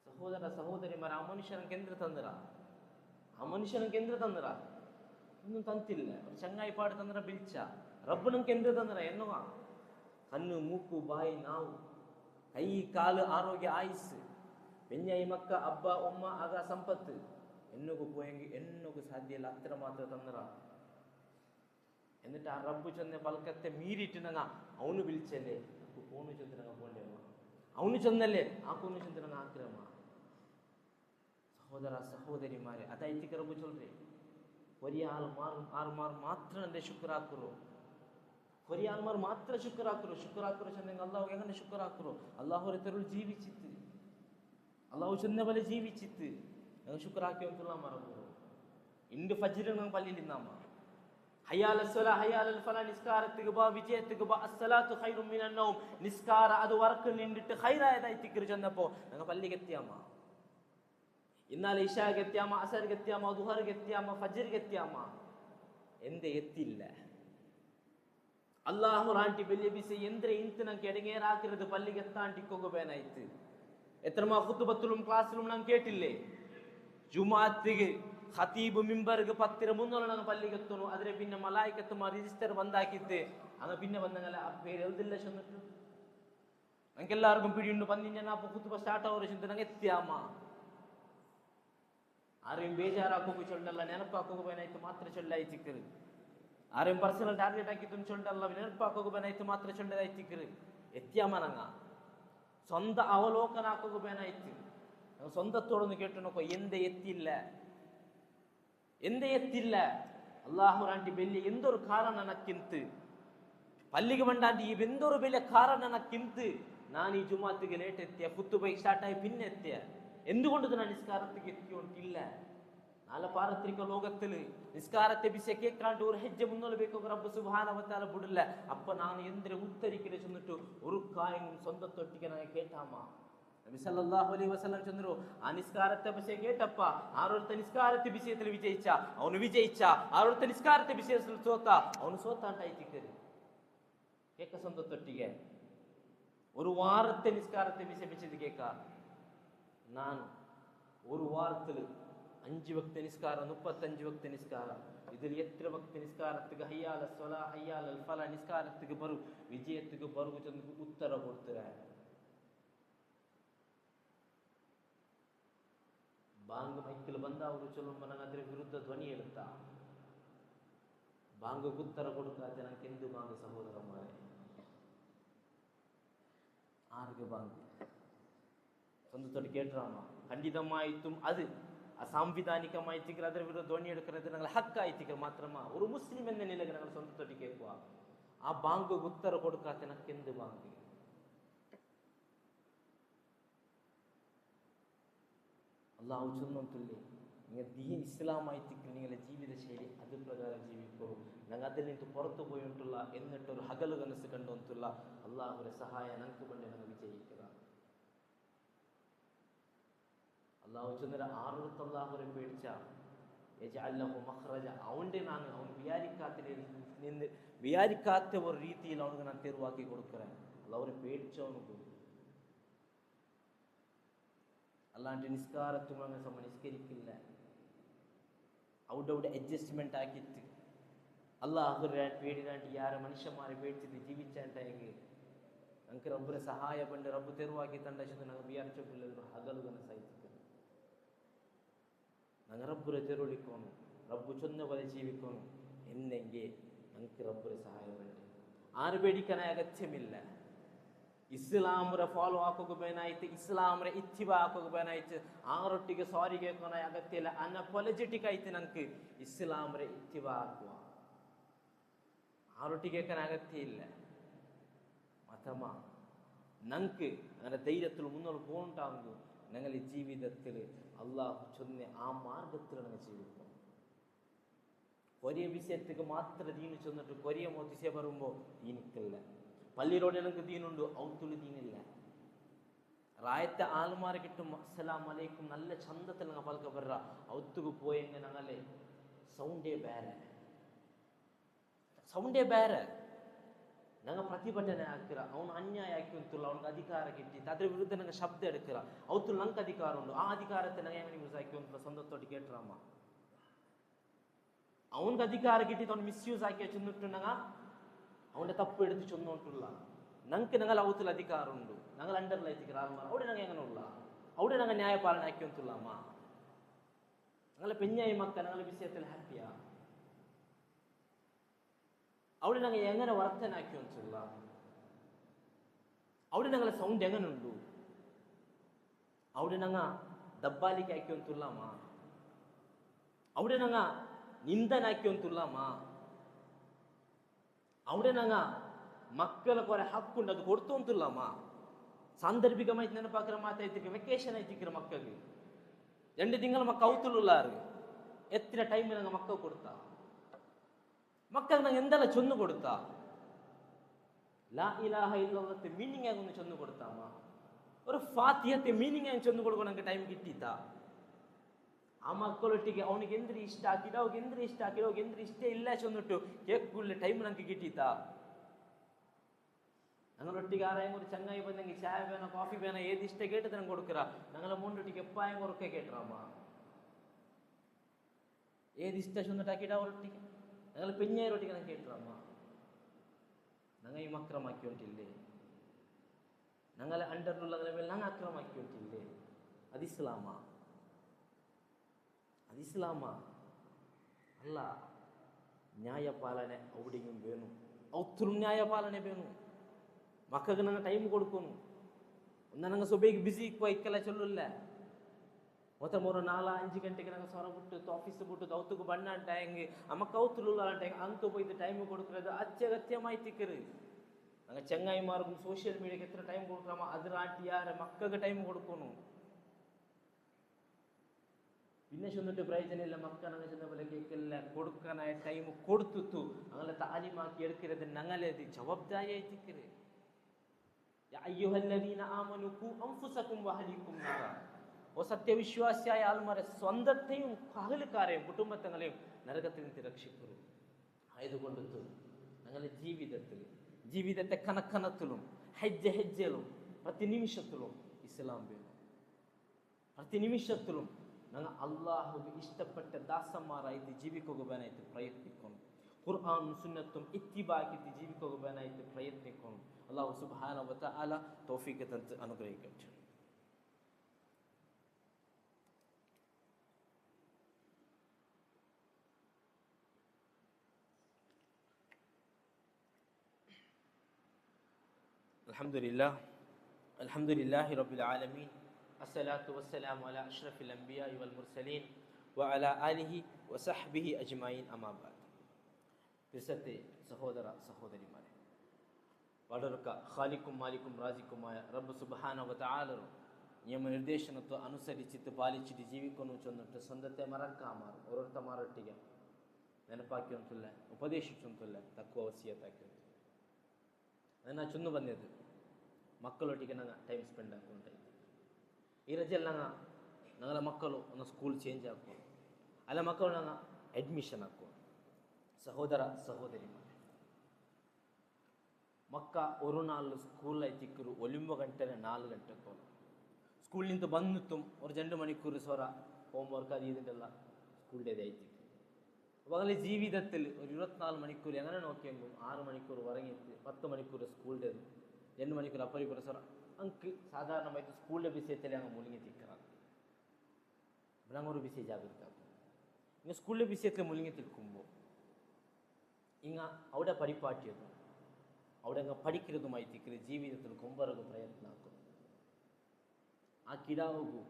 ಸಹೋದರ ಸಹೋದರಿ ಮರ ಆ ಮನುಷ್ಯನ ಕೇಂದ್ರ ತಂದ್ರ, ಆ ಮನುಷ್ಯನ ಕೇಂದ್ರ ತಂದ್ರ ഒന്നും തന്നില്ല. ഒരു ചങ്ങായി പാട് തന്നറ ബിൽച്ച റബ്ബിനക്ക് എന്ത് തന്നറ എന്നുക കണ്ണു മൂക്കു ബായി നാവ് കൈ കാല് ആരോഗ്യ ആയുസ് പെഞ്ഞായി മക്ക അബ്ബ ഉമ്മ ആക സമ്പത്ത് എന്നുക പോയെങ്കിൽ എന്നുക സാധ്യല്ല. അത്ര മാത്രം തന്നറ. എന്നിട്ട് ആ റബ്ബ് ചെന്ന പൽക്കത്തെ മീറിയിട്ട് നങ്ങ അവന് വിളിച്ചല്ലേ പോണു ചെന്നങ്ങ പോണ്ടേമ്മ, അവന് ചെന്നല്ലേ ആ കൊന്നു ചെന്നങ്ങ ആക്രമ. സഹോദര സഹോദരിമാരെ, അതായിട്ട് റബ്ബ് ചൊല്ലേ ഒരേ ആൾമാർ മാത്രം എൻ്റെ ശുക്രാക്കുറു, ഒരേ ആൾമാർ മാത്രം ശുക്രാക്കുറു. ശുക്രാക്കുറു ചെന്നെങ്കിൽ അള്ളാഹു എങ്ങനെ ശുക്രാക്കുറു? അള്ളാഹുരെ തെരുൾ ജീവിച്ചിത്ത്, അള്ളാഹു ചെന്ന പോലെ ജീവിച്ചിത്ത് ഞങ്ങൾ ശുക്രാക്കി വന്നിട്ടുള്ള മറന്നു. ഇണ്ട് ഫജ്റിന് ഞങ്ങൾ പള്ളിയിൽ നിന്നാമ ഹയ്യാൽ അസ്സലാ ഹയ്യാൽ അൽ ഫലാ നിസ്കാരത്തിക്ക് ബാ വിജയത്തിക്ക് ബാ അസ്സലാത്തു ഖൈറും മിനൻ നൗം. നിസ്കാര അത് വർക്ക് നിന്നിട്ട് ഖൈറായതായി തിക്കറ് ചെന്നപ്പോൾ ഞങ്ങൾ പള്ളിക്ക് എത്തിയാമ. ഇന്നാലെ ഇശാಗೆ എത്തിയാമ, അസർക്ക് എത്തിയാമ, ദുഹർക്ക് എത്തിയാമ, ഫജ്ರಿಗೆ എത്തിയാമ. ಎಂದೇ ಎತ್ತಿಲ್ಲ. ಅಲ್ಲಾಹು ರಾಂಟಿ ಬೆಲ್ಲಿ ಬಿಸಿ ಎಂದ್ರೆ ಇಂತು ನಂಗೆ ಎಡಗೇರಾಕಿರೋದು ಪಲ್ಲಿಗೆ ಎತ್ತಾಂಟಿಗೆ ಹೋಗಬೇನಾಯ್ತು. ಎತ್ತರಮ ಖುತುಬತ್ತುಲುಂ ಕ್ಲಾಸ್ಲುಂ ನಂಗೆ ಕೇಟಿಲ್ಲೇ. ಜುಮಾತಿಗೆ ಖತೀಬ್ ಮಿಂಬರ್ಗೆ ಪತ್ತಿರ ಮುನ್ನೋಲ ನಂಗೆ ಪಲ್ಲಿಗೆ ಎತ್ತನು. ಆದರೆ ಪಿನ್ನ ಮಲಾಯಿಕತ್ತು ರಿಜಿಸ್ಟರ್ ಬಂದಾಕಿದ್ದೆ ಹಂಗ ಪಿನ್ನ ಬಂದಂಗಲ್ಲ ಆ ಬೇರೆ ಎಲ್ದಿಲ್ಲ ಚೆನ್ನಟ್ಟು ನಂಗೆಲ್ಲರಿಗೂ ಪಿಡಿಯುಂಡು ಬಂದಿನ ನಾಪು ಕುತ್ತುಬ ಸ್ಟಾರ್ಟ್ ಆಗೋರು ಚಿಂತೆ ನಂಗೆ ಎತ್ಯಾಮ ಆರೇಂ ಬೇಜಾರು ಹಾಕೋಗು ಚೊಂಡಲ್ಲ ನೆನಪು ಹಾಕೋಗು ಬೇನಾಯ್ತು ಮಾತ್ರ ಚೊಲ್ಲಾಯ್ತಿಕ್ಕರು ಆರೇಂ ಪರ್ಸನಲ್ ಟಾರ್ಗೆಟ್ ಹಾಕಿದ್ದು ಚೊಂಡಲ್ಲ ನೆನಪು ಹಾಕೋಗು ಬೇನಾಯ್ತು ಮಾತ್ರ ಚೊಂಡದಾಯ್ತಿಕ್ಕರು ಎತ್ಯಾಮ ನಂಗ സ്വന്ത അവലോകനാക്കുക വേനായിട്ട് സ്വന്തത്തോടൊന്ന് കേട്ടു നോക്കോ എന്ത് എത്തില്ല അള്ളാഹുറാണ്ടി വലിയ എന്തൊരു കാരണം നക്കിന്ത് പല്ലിಗೆ ಬಂಡಾಂಟಿ ಈ ಎಂದೊರು ಬೆಲೆ ಕಾರಣ ನಕ್ಕಿಂತು ನಾನು ಈ ಜುಮಾತಿಗೆ ಲೇಟ್ ಎತ್ತಿಯ ಕುತ್ತುಬೈ ಸ್ಟಾರ್ಟ್ ಆಗಿ ಪಿನ್ ಎತ್ತಿಯ എന്തുകൊണ്ട് ഞാൻ നിസ്കാരത്തിക്ക് എത്തിക്കൊണ്ടില്ല നാളെ പാരത്രിക ലോകത്തിൽ നിസ്കാരത്തെ ബിസെ കേൾക്കാണ്ട് ഒരു ഹെജ്ജ മുന്നോട്ട് റബ്ബ് സുബ്ഹാനഹു വ തആല ಬಿಡಲ್ಲ അപ്പ ನಾನು എന്തിനെ ഉത്തരിക്കലെ ചെന്നിട്ട് ഒരു കാര്യം സ്വന്തത്തൊട്ടിക്ക് ഞാൻ കേട്ടാമ നബി സല്ലല്ലാഹു അലൈഹി വസല്ലം ചെന്നರು ആ നിസ്കാരത്തെ ബിസെ കേട്ടപ്പ ആരോരുത്ത നിസ്കാരത്തെ വിഷയത്തിൽ വിജയിച്ച അവನು വിജയിച്ച ആരോരുത്ത നിസ്കാരത്തെ വിഷയത്തിൽ സോത്ത ಅವನು ಸೋತ ಅಂತ ಐತಿಕರು കേക്ക സ്വന്തത്തൊട്ടിಗೆ ഒരു വാരത്തെ നിസ്കാരത്തെ വിഷയ വെച്ചത് കേക്ക ನಾನು ഒരു വാരത്തിൽ 5 വക്ത നിസ്കാരം 35 വക്ത നിസ്കാരം ഇതിൽ എത്ര വക്ത നിസ്കാരത്തിക്ക് ഹയ്യാല സ്വലാ ഹയ്യാല ഫല നിസ്കാരത്തിക്ക് ബರು വിജയത്തിക്ക് ബರು ചെന്ന് ഉത്തര കൊടുത്തರೆ ಬಾಂಗ್ ಮೈಕಲ್ ಬಂದ ಅವರು ಚಲುಂಬ ನನಗೆ ಅದರ ವಿರುದ್ಧ ಧ್ವನಿ ಹೇಳುತ್ತಾ ಬಾಂಗ್ ಉತ್ತರ ಕೊಡುತ್ತಾತೆ ನನಗೆ ಎಂದು ಬಾಂಗ್ ಸಹೋದರ ಮಾರೆ ആർക്ക് ബാങ്ക് സ്വന്തത്തോട് കേട്ടറാമ ഖണ്ഡിതമായിട്ടും അത് അസാംവിധാനികമായിട്ട് അതിന് വിരുദ്ധ ധ്വനി എടുക്കുന്നത് ഞങ്ങൾ ഹക്കായിട്ടിക്ക മാത്രമാ ഒരു മുസ്ലിം എന്ന നിലയിൽ ഞങ്ങൾ സ്വന്തത്തോട്ട് കേൾക്കുക ആ ബാങ്ക് ഉത്തര കൊടുക്കാത്ത എനിക്ക് എന്ത് ബാങ്ക് അള്ളാഹു ചൊന്നില്ലേ നിങ്ങൾ ദീൻ ഇസ്ലാമായിട്ടിക്ക് നിങ്ങളുടെ ജീവിത ശൈലി അത് പ്രകാരം ജീവിക്കൂ ഞങ്ങൾ അതിൽ നിന്ന് പുറത്തു പോയിട്ടുള്ള എന്നിട്ടൊരു ഹകല് കനസ് കണ്ടുകൊണ്ടുള്ള അള്ളാഹുവിന്റെ സഹായം ഞങ്ങൾക്ക് വേണ്ടി ഞങ്ങൾ വിജയിക്കുക അള്ളാഹു ചെന്നൊരു ആറുപത്തി അള്ളാഹുരെ പേടിച്ച അവൻ്റെ ഞാൻ അവൻ വിചാരിക്കാത്ത ഒരു രീതിയിൽ അവനക്ക് ഞാൻ തെരുവാക്കി കൊടുക്കറേ അള്ളാഹുരെ പേടിച്ചവനക്ക് അല്ലാണ്ട് നിസ്കാരത്തും അങ്ങനെ നിസ്കരിക്കില്ല അവിടെ അഡ്ജസ്റ്റ്മെന്റ് ആക്കിയിട്ട് അള്ളാഹുരെ പേടിനാണ്ട് യാരെ മനുഷ്യന്മാരെ പേടിച്ചിട്ട് ജീവിച്ചാണ്ടെങ്കിൽ ഞങ്ങൾക്ക് റബ്ബിനെ സഹായ പണ്ട് റബ്ബ് തെരുവാക്കി തണ്ടത് ഞങ്ങൾ വിചാരിച്ചിട്ടില്ല ഹകലുകനെ സഹിക്കുക ഞങ്ങൾ റബ്ബുരെ തെരുവിളിക്കണം റബ്ബ് ചൊന്ന പോലെ ജീവിക്കണം എന്നെങ്കിൽ ഞങ്ങൾക്ക് റബ്ബുരെ സഹായം വേണ്ടി ആര് പേടിക്കാൻ അഗത്യമില്ല ഇസ്ലാമരെ ಫಾಲೋ ಹಾಕೋಗಬೇನಾಯ್ತು ಇಸ್ಲಾಮರೆ ಇತ್ತಿಬಾ ಹಾಕೋಗಬೇನಾಯ್ತು ಆರೊಟ್ಟಿಗೆ ಸಾರಿ ಕೇಳ್ಕೊಳ ಅಗತ್ಯ ಇಲ್ಲ ಅನ್ಅಪೊಲಜೆಟಿಕ್ ಆಯ್ತು ನಂಗೆ ಇಸ್ಲಾಮರೆ ಇತ್ತಿಬಾ ಹಾಕುವ ആരൊട്ടിക്ക് കേൾക്കാൻ അകത്തിയില്ല മതമ ഞങ്ങൾക്ക് അങ്ങനെ ധൈര്യത്തിൽ മുന്നോട്ട് പോകണ്ടാകുന്നു ഞങ്ങൾ ഈ ജീവിതത്തിൽ അള്ളാഹു ചൊന്ന ആ മാർഗത്തിൽ ഞങ്ങൾ ജീവിക്കും കൊറിയ വിഷയത്തേക്ക് മാത്രം ദീന് ചെന്നിട്ട് കൊറിയ മോദിസെ വരുമ്പോൾ ദീനിക്കില്ല പള്ളിയിലോട് എനിക്ക് ദീനുണ്ട് ഔത്തുള്ളി ദീനില്ല റായത്തെ ആൾമാരെ കിട്ടും അസ്സലാം അലൈക്കും നല്ല ചന്തത്തിൽ ഞങ്ങൾ പലക്ക ಬರ್ರ ಔത്തുಗೆ പോയെങ്കിൽ ഞങ്ങളെ ಸೌಂಡೇ ಬೇರೆ ನಂಗೆ ಪ್ರತಿಭಟನೆ ಆಗ್ತಿರ ಅವನು ಅನ್ಯಾಯ ಆಕಿಂತಲ್ಲ ಅವನಿಗೆ ಅಧಿಕಾರ ಕಿಟ್ಟಿತ್ತು ಅದ್ರ ವಿರುದ್ಧ ನಂಗೆ ಶಬ್ದ ಎಡ್ಕಿರ ಅವತ್ತು ನಂಗೆ ಅಧಿಕಾರ ಉಂಟು ಆ ಅಧಿಕಾರത്തെ ನಂಗೆ ಹೆಂಗೆ ಯೂಸ್ ಆಕಿ ಅಂತ സ്വന്തത്തോട്ട് കേട്ടറമ്മ അവൻക്ക് അധികാര കിട്ടിയിട്ട് അവൻ മിസ്യൂസ് ആക്കിയ ചെന്നിട്ട് ഞങ്ങൾ അവൻ്റെ തപ്പ് എടുത്ത് ചൊന്നോട്ടുള്ള ഞങ്ങൾക്ക് ഞങ്ങൾ അവത്തിൽ അധികാരമുണ്ട് ഞങ്ങൾ അണ്ടറിലായിട്ടിരിക്കുന്ന ആൾമാർ അവിടെ ഞങ്ങൾ എങ്ങനെ ഉള്ള അവിടെ ഞങ്ങൾ ന്യായപാലന ആക്കിയൊന്നുമില്ല അമ്മ ഞങ്ങളെ പെഞ്ഞായി മക്ക ഞങ്ങളുടെ വിഷയത്തിൽ ഹാപ്പിയാ അവിടെ ഞങ്ങൾ എങ്ങനെ വർത്തനാക്കിയൊന്നുമില്ല അവിടെ ഞങ്ങളെ സൗണ്ട് എങ്ങനെ ഉണ്ടു അവിടെ ഞങ്ങൾ ദബ്ബാലിക്ക് ആക്കിയൊന്നുമില്ല അമ്മ അവിടെ ഞങ്ങൾ നിന്ദനാക്കിയൊന്നുമില്ല അമ്മ അവിടെ ഞങ്ങ മക്കളെ കുറെ ഹക്കുണ്ട് അത് കൊടുത്തോന്നില്ലമ്മ സാന്ദർഭികമായിട്ട് ನೆನಪಾಕಿರ ಮಾತಾಯ್ತಿಕ್ಕೆ ವೆಕೇಶನ್ ಆಯ್ತಿಕ್ಕಿರ ಮಕ್ಕಳಿಗೆ 2 ತಿಂಗಳ ಮಕ್ಕ ಔತುಲ್ಲಾರು ಎತ್ತಿನ ಟೈಮ್ ನಂಗೆ ಮಕ್ಕ ಕೊಡ್ತಾ ಮಕ್ಕಳಿಗೆ ನಂಗೆ ಎಂದೆಲ್ಲ ಚೊಂದು ಕೊಡ್ತಾ ಲಾ ಇಲಾಹ ಇಲ್ಲಲ್ಲತ್ತೆ ಮೀನಿಂಗ್ ಆಗಿ ಒಂದು ಚೊಂದು ಕೊಡ್ತಾಮ್ಮ ഒരു ഫാത്തിഹത്തെ മീനിങ് ആയി ചൊന്നു കൊടുക്കണം ನಂಗೆ ಟೈಮ್ കിട്ടിത്താ ಆ ಮಕ್ಕಳೊಟ್ಟಿಗೆ ಅವನಿಗೆ ಎಂದ್ರೆ ಇಷ್ಟ ಹಾಕಿದ ಅವಾಗ ಎಂದ್ರೆ ಇಷ್ಟ ಹಾಕಿದ ಅವಾಗ ಎಂದ್ರೆ ಇಷ್ಟ ಇಲ್ಲ ಚೊಂದಿಟ್ಟು ಕೇಳ್ಕೊಳ್ಳಿ ಟೈಮ್ ನಂಗೆ ಗಿಟ್ಟಿತಾ ഞങ്ങളൊട്ടിಗೆ ആരായും ഒരു ചങ്ങായി ಬಂದಂಗೆ ചായ വേണോ ಕಾಫಿ വേണോ ഏത് ഇഷ്ടം കേട്ടത് ನಂಗೆ കൊടുക്കറ ഞങ്ങളെ മുണ്ടൊട്ടിಗೆ എപ്പായും ഉറക്കെ കേട്ടറമ്മ ഏത് ഇഷ്ട ചൊന്നിട്ട് ಹಾಕಿಡ ಅವರೊಟ್ಟಿಗೆ ഞങ്ങൾ പെഞ്ഞായിരൊട്ടിಗೆ ನಂಗೆ കേട്ടറമ്മ ഞങ്ങൾ ഈ മക്രമാക്കി ಹೊಂಟಿല്ലേ ഞങ്ങളെ അണ്ടറിലുള്ളതിനെ മേൽ ഞങ്ങൾ ആക്രമിക്കില്ലേ? അത് ഇസ്ലാമാ? ಅಲ್ಲ. ನ್ಯಾಯಪಾಲನೆ ಅವುಡಿಗೂ ಬೇನು, ಅವತ್ತರು ನ್ಯಾಯಪಾಲನೆ ಬೇನು. ಮಕ್ಕಳಿಗೆ ನಂಗೆ ಟೈಮ್ ಕೊಡ್ಕೊನು. ನನಗೆ ಸೊಬೇಗೆ ಬಿಸಿ ಇಕ್ಕೆಲ್ಲ ಚೊಲ್ಲ. ಮೊತ್ತ 3-4-5 ಗಂಟೆಗೆ ನಂಗೆ ಸ್ವರ ಬಿಟ್ಟು ಆಫೀಸ್ ಬಿಟ್ಟು ಅವತ್ತಿಗೂ ಬಣ್ಣ ಅಂಟ ಹೆಂಗೆ ಅಮ್ಮಕ್ಕ ಅವತ್ತುಲ್ಲ ಅಂಟ ಹೆಂಗೆ ಅಂತೂ போய்த்து ಟೈಮ್ கொடுக்குறது அத்தியகத்தியமாயித்திக்குது. நாங்கள் செங்காய்மாருக்கும் சோஷியல் மீடியாக்கு எத்தனை டைம் கொடுக்குறோமோ அதில் ஆட்டி யார் மக்களுக்கு டைம் கொடுக்கணும். പിന്നെ ചെന്നിട്ട് പ്രയോജനമില്ല. മക്ക ഞങ്ങൾ ചെന്ന പോലെ കേൾക്കില്ല. കൊടുക്കാനായ ടൈം കൊടുത്തു അങ്ങനെ താലിമാക്കി എടുക്കരുത്. ഞങ്ങളത് ജവാബ്ദാരി ആയിത്തിക്കരുത്. ഓ സത്യവിശ്വാസിയായ ആൾമാരെ സ്വന്തത്തെയും അഹലുകാരെയും കുടുംബത്തങ്ങളെയും നരകത്തിൽ നിന്ന് രക്ഷിക്കൂ. ആയതുകൊണ്ട് ഞങ്ങളുടെ ജീവിതത്തെ കണക്കണത്തിലും ಹೆಜ್ಜೆலும் ಪ್ರತಿ ನಿಮಿಷത്തിലും ഇസ്ലാം വേണം. ಪ್ರತಿ ನಿಮಿಷത്തിലും ഞങ്ങൾ അള്ളാഹുവിಗೆ ഇഷ്ടപ്പെട്ട ദാസന്മാരായിട്ട് ജീവിക്കുകയാനായിട്ട് പ്രയത്നിക്കണം. ഖുർആനും സുന്നത്തും ഇത്തിബാക്കിയിട്ട് ജീവിക്കുകയാനായിട്ട് പ്രയത്നിക്കണം. അള്ളാഹു സുബ്ഹാനഹു വ തആല തൗഫീഖ് തന്ന് അനുഗ്രഹിക്കട്ടെ. അൽഹംദുലില്ലാഹി റബ്ബിൽ ആലമീൻ. അസ്സലാത്തു വസ്സലാമു അലാ അഷ്റഫിൽ അംബിയാഇ വൽ മുർസലീൻ വഅലാ ആലിഹി വസഹ്ബിഹി അജ്മഈൻ. അമ്മാ ബഅദ്. പ്രിയപ്പെട്ട സഹോദര സഹോദരിമാരെ, വളർക്ക ഖാലിക്കും മാലിക്കും റാസിക്കുമായ റബ്ബ് സുബ്ഹാനഹു വ തആലರು ನಿಯಮ ನಿರ್ದೇಶನತ್ತು ಅನುಸರಿಸಿತ್ತು ಪಾಲಿಸಿಟ್ಟು ಜೀವಿಕೊಂಡು ಚೊಂದಿಟ್ಟು ಸ್ವಂದತೆ ಮರಕ್ಕಾಮಾರು ಹೊರತ ಮಾರೊಟ್ಟಿಗೆ ನೆನಪಾಕಿ ಉಂಟುಲ್ಲ, ಉಪದೇಶಿಸುಂಟುಲ್ಲ, ತಕ್ಕುವ ವಸಿಯತ್ತಾಕಿ ಉಂಟು. ನನ್ನ ಚುಂದು ಬಂದಿದ್ದು ಮಕ್ಕಳೊಟ್ಟಿಗೆ ನಂಗೆ ಟೈಮ್ ಸ್ಪೆಂಡ್ ಹಾಕೊಂಡೈತಿ. ಈ ರಜೆಯಲ್ಲಿ ഞങ്ങളെ മക്കൾ ഒന്ന് സ്കൂൾ ചേഞ്ച് ആക്കും, അല്ല മക്കൾ ഞങ്ങൾ അഡ്മിഷൻ ആക്കും. സഹോദര സഹോദരിമാരെ, മക്ക ഒരു നാൾ സ്കൂളിലായിത്തിക്കൊരു 9 ಗಂಟೆ 4 ಗಂಟೆക്കോ സ്കൂളിൽ നിന്ന് വന്നിട്ടും ഒരു 2 മണിക്കൂർ സ്വറ ഹോംവർക്ക് അത് ചെയ്തിട്ടല്ല സ്കൂളിൻ്റേത് ആയിത്തിക്കും. അപ്പോൾ അങ്ങനെ ജീവിതത്തിൽ ഒരു 24 മണിക്കൂർ എങ്ങനെ നോക്കിയെങ്കിലും 6 മണിക്കൂർ ഉറങ്ങിയിട്ട് 10 മണിക്കൂർ സ്കൂളിൻ്റേത് 2 മണിക്കൂർ അപ്പറിപ്പുറ സ്വറ ಅಂಕ್ ಸಾಧಾರಣವಾಗಿ ಸ್ಕೂಲ್ನ ವಿಷಯದಲ್ಲಿ ಹಂಗೆ ಮುಳುಗಿ ತಿಕ್ಕறாங்க. ஒரு விஷயம் ஜாகிரதாகும். இங்கே ஸ்கூலில் விஷயத்தில் முழுங்கி திக்கும்போ இங்கே അവിടെ படிப்பாட்டியதும் അവിടെ അങ്ങ് പഠിக்கிறതുമായി തിಕ್ಕರೆ ജീവിതത്തിൽ ಕೊಂಬರಗು ಪ್ರಯತ್ನ ಆகும். ಆ ಕಿಡಾವಗೂ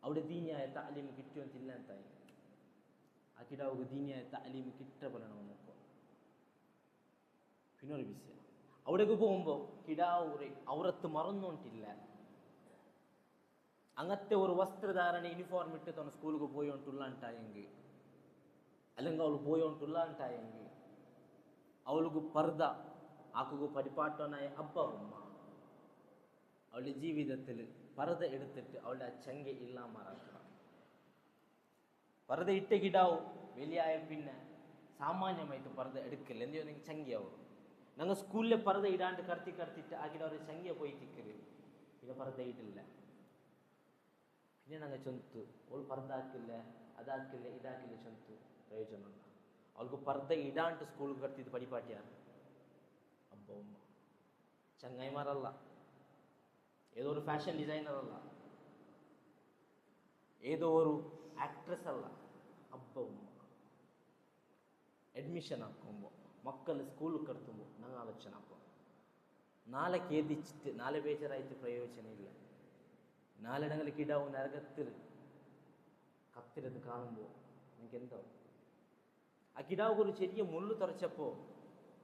അവിടെ ദീനിയായ താലീം കിട്ടുವಂತಿಲ್ಲ ಅಂತ ಆ ಕಿಡಾವಗೂ ദീനിയായ താലീം കിട്ടಬಲ್ಲ ನಾವು ನೋಡ್ಕೊ. പിന്നൊരു വിഷയം, അവിടേക്ക് പോകുമ്പോൾ കിടാവ് അവരത്ത് മറന്നോണ്ടില്ല. അങ്ങനത്തെ ഒരു വസ്ത്രധാരണ യൂണിഫോം ഇട്ട് തന്നെ സ്കൂളിൽ പോയോണ്ടുള്ള ಅಂಟಾയെങ്കിൽ അല്ലെങ്കിൽ അവൾ പോയോണ്ടുള്ള ಅಂಟಾയെങ്കിൽ അവൾക്ക് പർദ ആക്കുക പരിപാട്ടനായ അബ്ബ ഉമ്മ അവളുടെ ജീവിതത്തിൽ പർദ എടുത്തിട്ട് അവളുടെ ചങ്ക ഇല്ലാമാറാക്കണം. പർദ ഇട്ട കിടാവും വലിയായ പിന്നെ സാമാന്യമായിട്ട് പർദ എടുക്കില്ല. എന്തെങ്കിലും ചങ്കിയാവും. ഞങ്ങൾ സ്കൂളിലെ പർദ ഇടാണ്ട് കടത്തിട്ട് ആക്കിയിട്ട് അവർ ചങ്ങിയ പോയി തിക്കല്. പിന്നെ പർദ ഇടില്ല. പിന്നെ ഞങ്ങൾ ചൊന്തു അവൾ പർദ ആക്കില്ല, അതാക്കില്ല, ഇതാക്കില്ല ചൊന്തു പ്രയോജനമുണ്ട്. അവൾക്ക് പർദ ഇടാണ്ട് സ്കൂളിൽ കടത്തിയിട്ട് പഠിപ്പാട്ടിയാണ് അബ്ബ ഉമ്മ. ചങ്ങായിമാരല്ല, ഏതോ ഒരു ഫാഷൻ ഡിസൈനർ അല്ല, ഏതോ ഒരു ആക്ട്രസ് അല്ല, അബ്ബ ഉമ്മ. അഡ്മിഷൻ ആക്കുമ്പോൾ മക്കൾ സ്കൂളിൽ കടത്തുമ്പോൾ ഞങ്ങൾ ആലോചന ആക്കും. നാളെ ഖേദിച്ചിട്ട് നാളെ ബേജാറായിട്ട് പ്രയോജനമില്ല. നാളെ ഞങ്ങൾ കിടാവും നരകത്തിൽ കത്തിരത് കാണുമ്പോൾ നിങ്ങൾക്ക് എന്താവും? ആ കിടാവ് ഒരു ചെറിയ മുള്ളു തുറച്ചപ്പോൾ